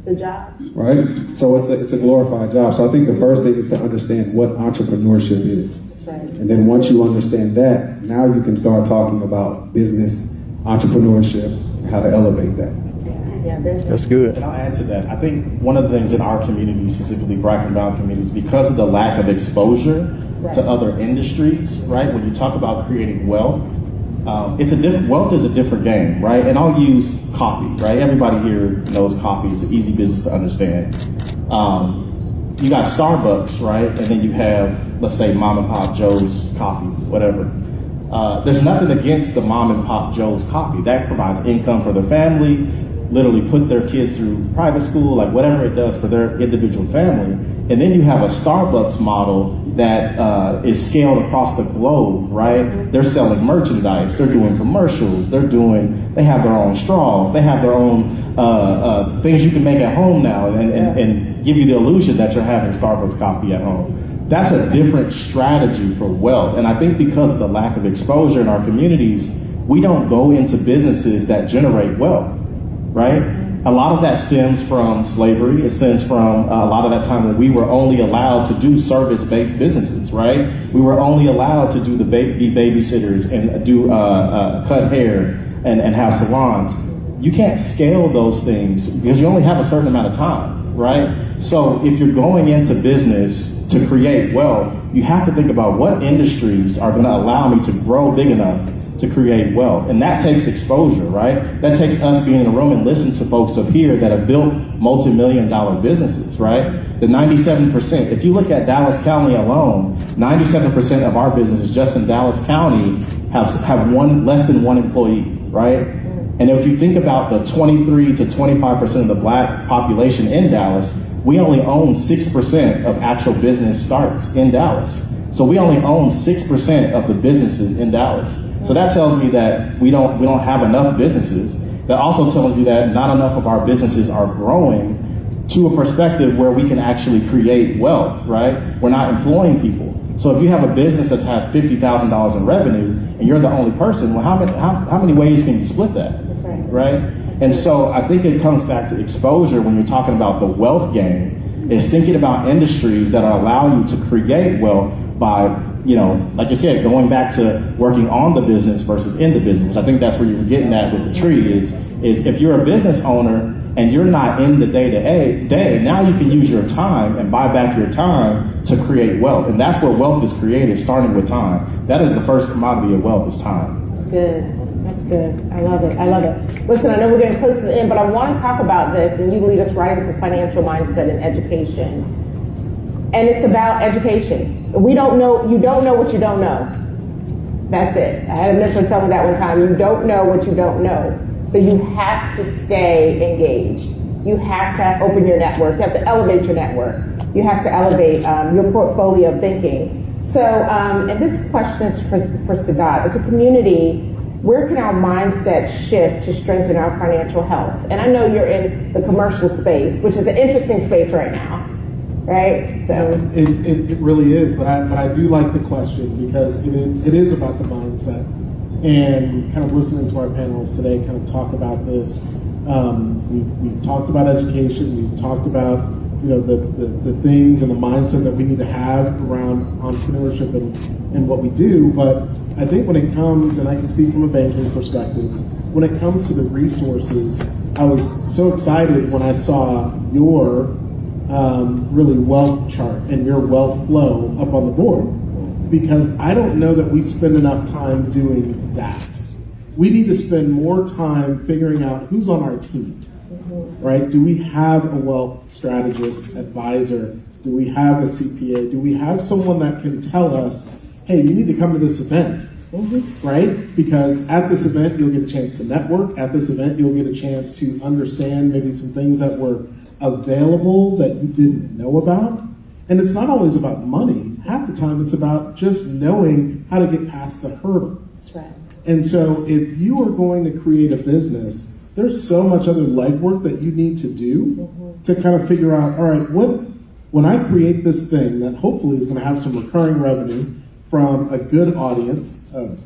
The job. Right? So it's a glorified job. So I think the first thing is to understand what entrepreneurship is. That's right. And then once you understand that, now you can start talking about business, entrepreneurship, how to elevate that. Yeah, that's good. And I'll add to that. I think one of the things in our community, specifically Black and Brown communities, because of the lack of exposure to other industries, right? When you talk about creating wealth, wealth is a different game, right? And I'll use coffee, right? Everybody here knows coffee is an easy business to understand. You got Starbucks, right? And then you have, let's say, Mom and Pop Joe's coffee, whatever. There's nothing against the Mom and Pop Joe's coffee. That provides income for their family, literally put their kids through private school, like whatever it does for their individual family. And then you have a Starbucks model that is scaled across the globe, right? They're selling merchandise, they're doing commercials, they have their own straws, they have their own things you can make at home now and give you the illusion that you're having Starbucks coffee at home. That's a different strategy for wealth. And I think because of the lack of exposure in our communities, we don't go into businesses that generate wealth, right? A lot of that stems from slavery. It stems from a lot of that time when we were only allowed to do service-based businesses, right? We were only allowed to do be babysitters and do cut hair, and have salons. You can't scale those things because you only have a certain amount of time, right? So if you're going into business to create wealth, you have to think about what industries are going to allow me to grow big enough to create wealth. And that takes exposure, right? That takes us being in a room and listening to folks up here that have built multi-million-dollar businesses, right? The 97%, if you look at Dallas County alone, 97% of our businesses just in Dallas County have less than one employee, right? And if you think about the 23 to 25% of the black population in Dallas, we only own 6% of actual business starts in Dallas. So we only own 6% of the businesses in Dallas. So that tells me that we don't have enough businesses. That also tells me that not enough of our businesses are growing to a perspective where we can actually create wealth, right? We're not employing people. So if you have a business that has $50,000 in revenue and you're the only person, well, how many ways can you split that? That's right. Right? And so I think it comes back to exposure when you're talking about the wealth game, is thinking about industries that allow you to create wealth by, like you said, going back to working on the business versus in the business, which I think that's where you were getting at with the tree is if you're a business owner and you're not in the day-to-day, now you can use your time and buy back your time to create wealth. And that's where wealth is created, starting with time. That is the first commodity of wealth, is time. That's good. That's good. I love it. I love it. Listen, I know we're getting close to the end, but I want to talk about this, and you lead us right into financial mindset and education. And it's about education. You don't know what you don't know. That's it. I had a mentor tell me that one time. You don't know what you don't know. So you have to stay engaged. You have to open your network. You have to elevate your network. You have to elevate your portfolio of thinking. So, and this question is for Sadat. As a community, where can our mindset shift to strengthen our financial health? And I know you're in the commercial space, which is an interesting space right now, right? So it really is, but I do like the question because it is about the mindset. And kind of listening to our panelists today kind of talk about this. We've talked about education. We've talked about the things and the mindset that we need to have around entrepreneurship and what we do. But I think when it comes, and I can speak from a banking perspective, when it comes to the resources, I was so excited when I saw your really wealth chart and your wealth flow up on the board, because I don't know that we spend enough time doing that. We need to spend more time figuring out who's on our team, right? Do we have a wealth strategist, advisor? Do we have a CPA? Do we have someone that can tell us, hey, you need to come to this event, right? Because at this event, you'll get a chance to network. At this event, you'll get a chance to understand maybe some things that were available that you didn't know about. And it's not always about money. Half the time, it's about just knowing how to get past the hurdle. that's right. And so if you are going to create a business, there's so much other legwork that you need to do to kind of figure out, all right, when I create this thing that hopefully is going to have some recurring revenue from a good audience, a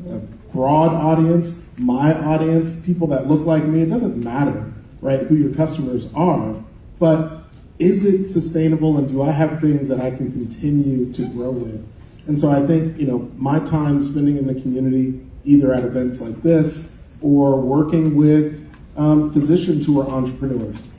broad audience, my audience, people that look like me, it doesn't matter, right, who your customers are, but is it sustainable, and do I have things that I can continue to grow with? And so I think, my time spending in the community, either at events like this or working with physicians who are entrepreneurs,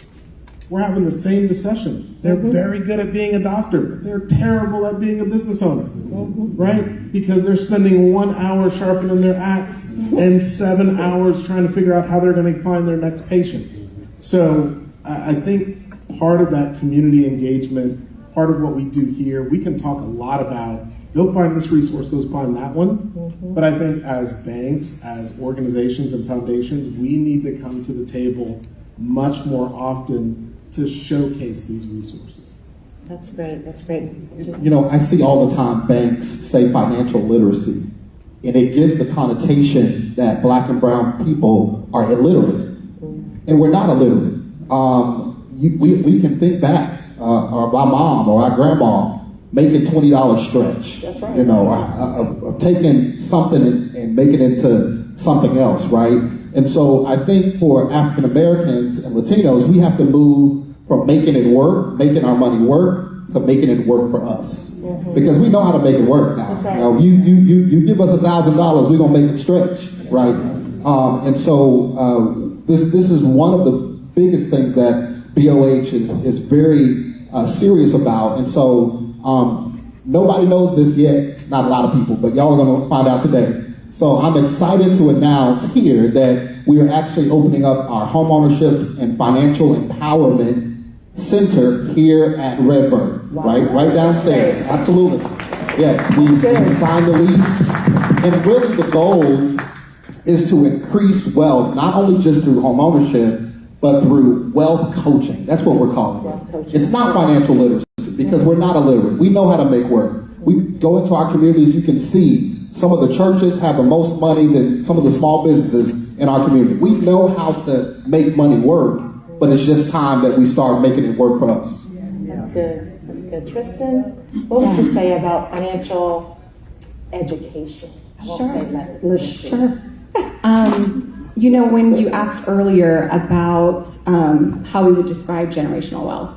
we're having the same discussion. They're very good at being a doctor, but they're terrible at being a business owner, right? Because they're spending 1 hour sharpening their axe and 7 hours trying to figure out how they're going to find their next patient. So I think part of that community engagement, part of what we do here, we can talk a lot about, go find this resource, go find that one. But I think as banks, as organizations and foundations, we need to come to the table much more often to showcase these resources. That's great. That's great. I see all the time banks say financial literacy, and it gives the connotation that black and brown people are illiterate. And we're not illiterate. We can think back, or my mom or our grandma making $20 stretch. That's right. Of taking something and making it into something else, right? And so I think for African Americans and Latinos, we have to move from making it work, making our money work, to making it work for us. Because we know how to make it work now. That's right. You give us $1,000, we're gonna make it stretch, right? And so this is one of the biggest things that BOH is very serious about. And so nobody knows this yet, not a lot of people, but y'all are going to find out today. So I'm excited to announce here that we are actually opening up our homeownership and financial empowerment center here at Redbird, right downstairs. Absolutely. Yeah, we signed the lease. And really the goal is to increase wealth, not only just through homeownership, but through wealth coaching. That's what we're calling it. It's not financial literacy because we're not illiterate. We know how to make work. We go into our communities, you can see some of the churches have the most money than some of the small businesses in our community. We know how to make money work, but it's just time that we start making it work for us. That's good. That's good. Tristen, what would you say about financial education? I won't say literacy. Sure. You know, when you asked earlier about how we would describe generational wealth,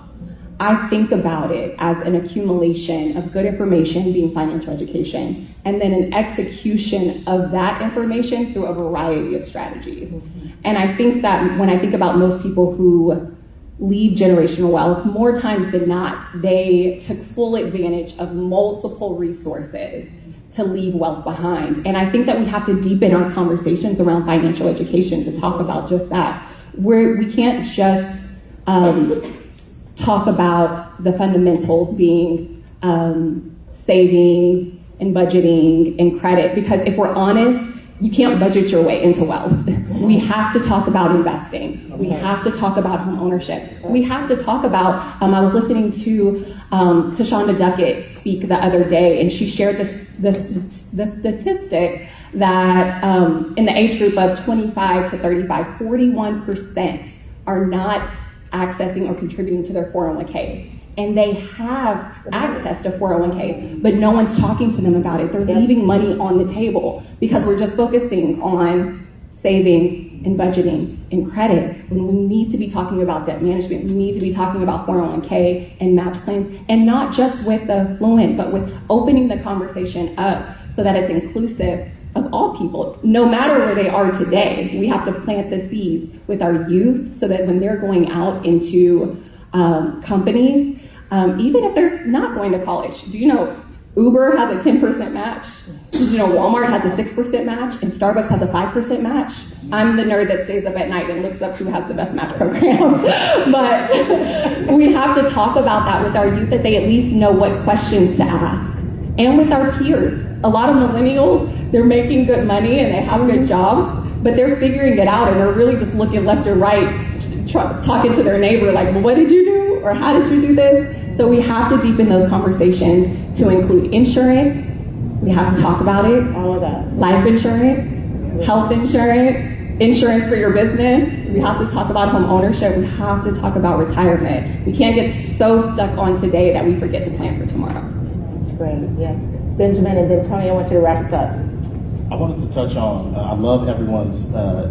I think about it as an accumulation of good information being financial education, and then an execution of that information through a variety of strategies. And I think that when I think about most people who lead generational wealth, more times than not, they took full advantage of multiple resources to leave wealth behind. And I think that we have to deepen our conversations around financial education to talk about just that. We can't just talk about the fundamentals being savings and budgeting and credit, because if we're honest, you can't budget your way into wealth. We have to talk about investing. We have to talk about home ownership. We have to talk about, I was listening to Shonda Duckett speak the other day, and she shared the statistic that in the age group of 25 to 35, 41% are not accessing or contributing to their 401ks. And they have access to 401ks, but no one's talking to them about it. They're leaving money on the table because we're just focusing on savings and budgeting and credit, when we need to be talking about debt management. We need to be talking about 401k and match plans, and not just with the affluent, but with opening the conversation up so that it's inclusive of all people, no matter where they are today. We have to plant the seeds with our youth so that when they're going out into companies, even if they're not going to college. Do you know Uber has a 10% match? Do you know Walmart has a 6% match? And Starbucks has a 5% match? I'm the nerd that stays up at night and looks up who has the best match programs. But we have to talk about that with our youth, that they at least know what questions to ask. And with our peers. A lot of millennials, they're making good money and they have good jobs, but they're figuring it out and they're really just looking left and right, talking to their neighbor like, well, what did you do? Or how did you do this? So we have to deepen those conversations to include insurance. We have to talk about it. All of that. Life insurance, health insurance, insurance for your business. We have to talk about home ownership. We have to talk about retirement. We can't get so stuck on today that we forget to plan for tomorrow. That's great, yes. Benjamin, and then Tony, I want you to wrap us up. I wanted to touch on, I love everyone's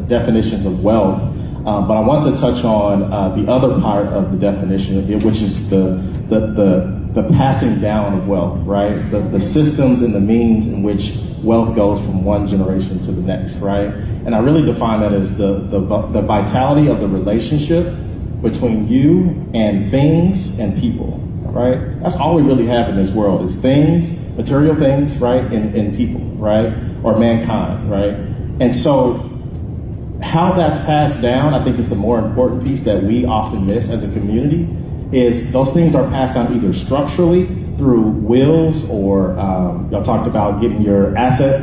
definitions of wealth, but I want to touch on the other part of the definition, which is the passing down of wealth, right? The systems and the means in which wealth goes from one generation to the next, right? And I really define that as the vitality of the relationship between you and things and people, right? That's all we really have in this world is things, material things, right? And people, right? Or mankind, right? And so how that's passed down, I think, is the more important piece that we often miss as a community, is those things are passed down either structurally through wills, or y'all talked about getting your estate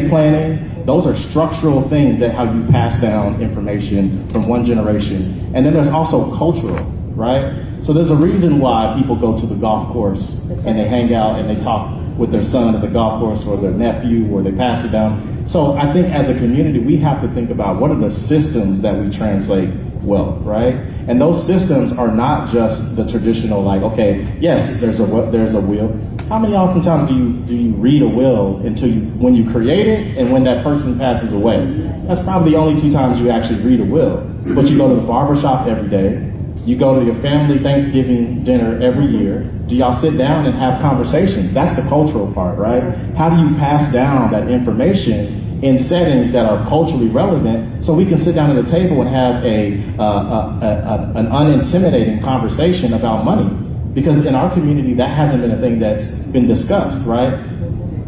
planning. Those are structural things that how you pass down information from one generation. And then there's also cultural, right? So there's a reason why people go to the golf course and they hang out and they talk with their son at the golf course, or their nephew, or they pass it down. So I think as a community, we have to think about what are the systems that we translate wealth, right? And those systems are not just the traditional, like, okay, yes, there's a will. How many oftentimes do you read a will until when you create it and when that person passes away? That's probably the only two times you actually read a will. But you go to the barbershop every day. You go to your family Thanksgiving dinner every year. Do y'all sit down and have conversations? That's the cultural part, right? How do you pass down that information in settings that are culturally relevant, so we can sit down at a table and have an unintimidating conversation about money. Because in our community, that hasn't been a thing that's been discussed, right?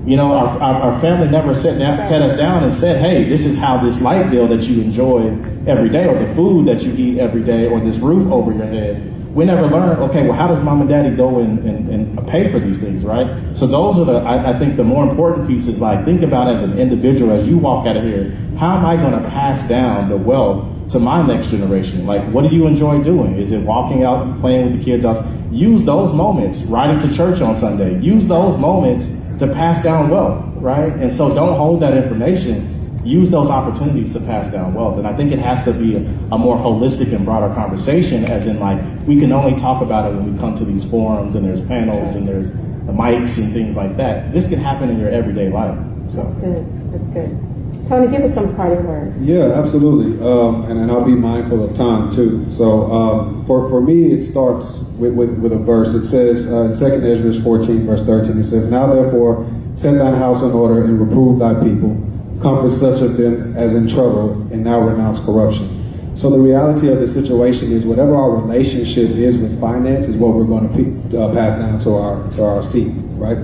You know, our family never set us down and said, hey, this is how this light bill that you enjoy every day, or the food that you eat every day, or this roof over your head. We never learned, okay, well, how does mom and daddy go and pay for these things, right? So those are I think the more important piece is, like, think about as an individual, as you walk out of here, how am I going to pass down the wealth to my next generation? Like, what do you enjoy doing? Is it walking out and playing with the kids outside? Use those moments, riding to church on Sunday. Use those moments to pass down wealth, right? And so don't hold that information. Use those opportunities to pass down wealth. And I think it has to be a more holistic and broader conversation, as in, like, we can only talk about it when we come to these forums and there's panels and there's the mics and things like that. This can happen in your everyday life. So. That's good. That's good. Tony, give us some parting words. Yeah, absolutely. And I'll be mindful of time too. So for me, it starts with a verse. It says in 2 Ezra 14, verse 13, it says, now therefore set thine house in order and reprove thy people, comfort such of them as in trouble, and now renounce corruption. So the reality of the situation is, whatever our relationship is with finance is what we're going to pass down to our seed, right?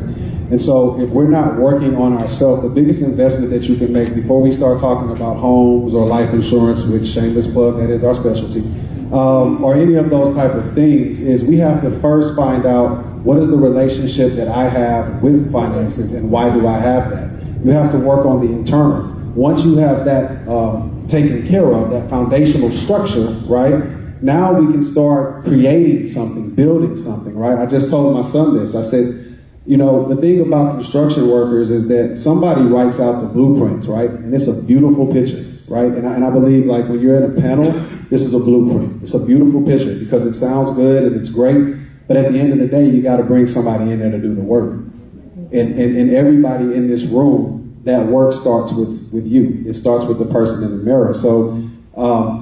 And so if we're not working on ourselves, the biggest investment that you can make before we start talking about homes or life insurance, which, shameless plug, that is our specialty, or any of those type of things, is we have to first find out, what is the relationship that I have with finances, and why do I have that? You have to work on the internal. Once you have that taken care of, that foundational structure, right? Now we can start creating something, building something, right? I just told my son this. I said, you know, the thing about construction workers is that somebody writes out the blueprints, right? And it's a beautiful picture, right? And I believe, like, when you're in a panel, this is a blueprint. It's a beautiful picture because it sounds good and it's great. But at the end of the day, you got to bring somebody in there to do the work. And everybody in this room, that work starts with you. It starts with the person in the mirror. So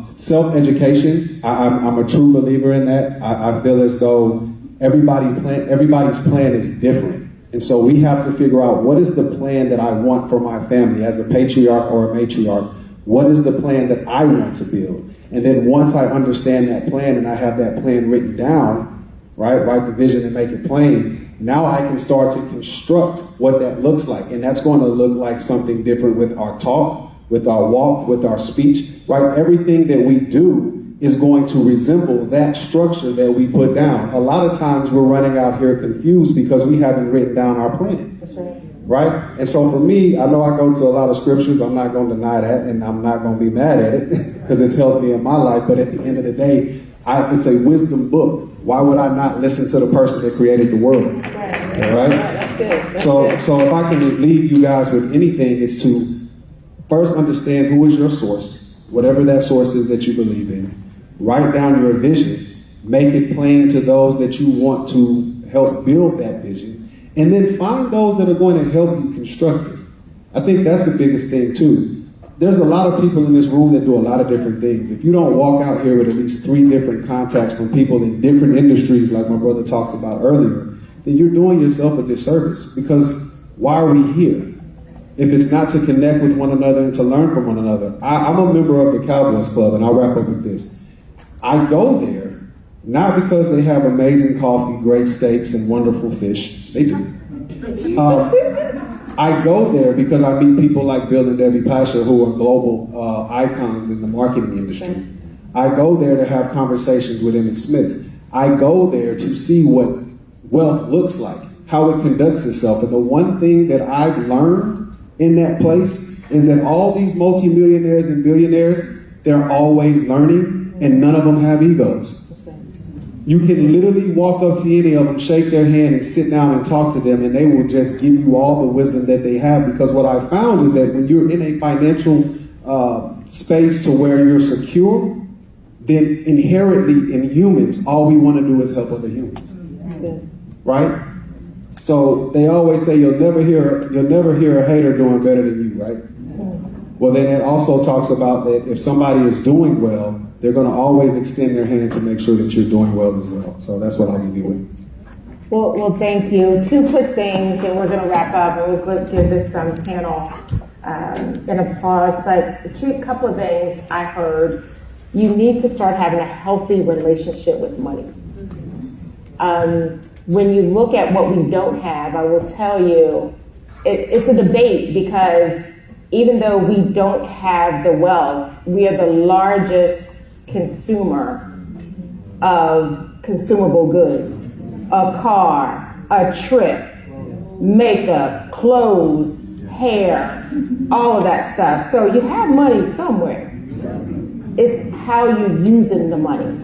self-education, I'm a true believer in that. I feel as though everybody's plan is different. And so we have to figure out, what is the plan that I want for my family as a patriarch or a matriarch? What is the plan that I want to build? And then once I understand that plan and I have that plan written down, right, write the vision and make it plain, now I can start to construct what that looks like. And that's going to look like something different with our talk, with our walk, with our speech, right? Everything that we do is going to resemble that structure that we put down. A lot of times we're running out here confused because we haven't written down our plan. That's right. Right? And so for me, I know I go to a lot of scriptures. I'm not going to deny that, and I'm not going to be mad at it because it's helped me in my life. But at the end of the day, it's a wisdom book. Why would I not listen to the person that created the world? Right. All right? That's good. That's So good. if I can leave you guys with anything, it's to first understand who is your source, whatever that source is that you believe in. Write down your vision. Make it plain to those that you want to help build that vision. And then find those that are going to help you construct it. I think that's the biggest thing too. There's a lot of people in this room that do a lot of different things. If you don't walk out here with at least 3 different contacts from people in different industries, like my brother talked about earlier, then you're doing yourself a disservice. Because why are we here if it's not to connect with one another and to learn from one another? I'm a member of the Cowboys Club, and I'll wrap up with this. I go there not because they have amazing coffee, great steaks, and wonderful fish. They do. I go there because I meet people like Bill and Debbie Pasha, who are global icons in the marketing industry. I go there to have conversations with Emmett Smith. I go there to see what wealth looks like, how it conducts itself. And the one thing that I've learned in that place is that all these multimillionaires and billionaires, they're always learning, and none of them have egos. You can literally walk up to any of them, shake their hand, and sit down and talk to them, and they will just give you all the wisdom that they have. Because what I found is that when you're in a financial space to where you're secure, then inherently in humans, all we want to do is help other humans. Right? So they always say you'll never hear a hater doing better than you, right? Well, then it also talks about that if somebody is doing well, they're going to always extend their hand to make sure that you're doing well as well. So that's what I'll leave you with. Well, thank you. 2 quick things, and we're going to wrap up, and we'll give this panel in applause, but a couple of things I heard. You need to start having a healthy relationship with money. When you look at what we don't have, I will tell you, it's a debate because even though we don't have the wealth, we are the largest consumer of consumable goods, a car, a trip, makeup, clothes, hair, all of that stuff. So you have money somewhere. It's how you're using the money,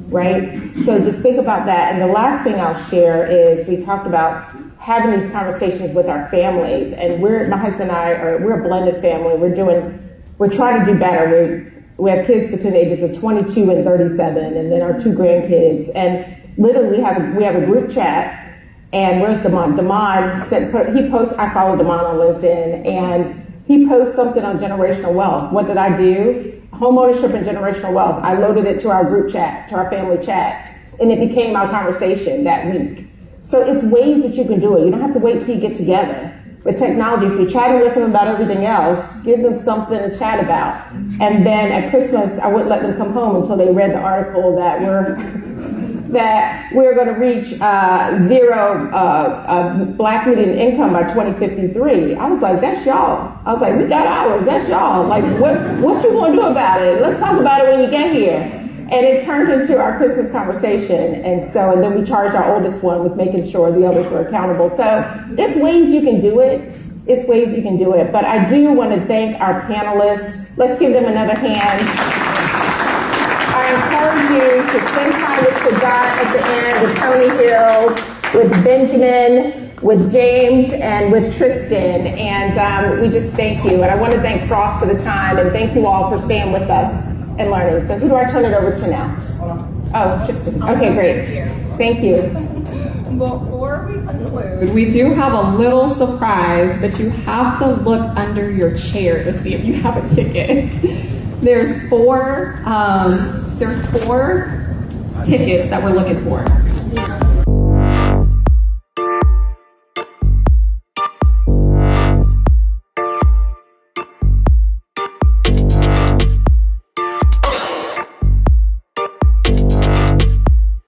right? So just think about that. And the last thing I'll share is we talked about having these conversations with our families, and my husband and I we're a blended family. We're trying to do better. We have kids between the ages of 22 and 37, and then our 2 grandkids. And literally, we have a group chat. And where's Damon? He posts. I follow Damon on LinkedIn, and he posts something on generational wealth. What did I do? Home ownership and generational wealth. I loaded it to our group chat, to our family chat, and it became our conversation that week. So it's ways that you can do it. You don't have to wait till you get together. With technology, if you're chatting with them about everything else, give them something to chat about. And then at Christmas, I wouldn't let them come home until they read the article that we're going to reach zero black median income by 2053. I was like, that's y'all. I was like, we got ours. That's y'all. Like, what you going to do about it? Let's talk about it when you get here. And it turned into our Christmas conversation. And then we charged our oldest one with making sure the others were accountable. So there's ways you can do it. It's ways you can do it. But I do want to thank our panelists. Let's give them another hand. I encourage you to spend time with Sadat at the end, with Tony Hills, with Benjamin, with James, and with Tristen. And we just thank you. And I want to thank Frost for the time, and thank you all for staying with us and learning. So who do I turn it over to now? Oh, Tristen. Okay, great. Thank you. Before we conclude, we do have a little surprise, but you have to look under your chair to see if you have a ticket. There's four tickets that we're looking for.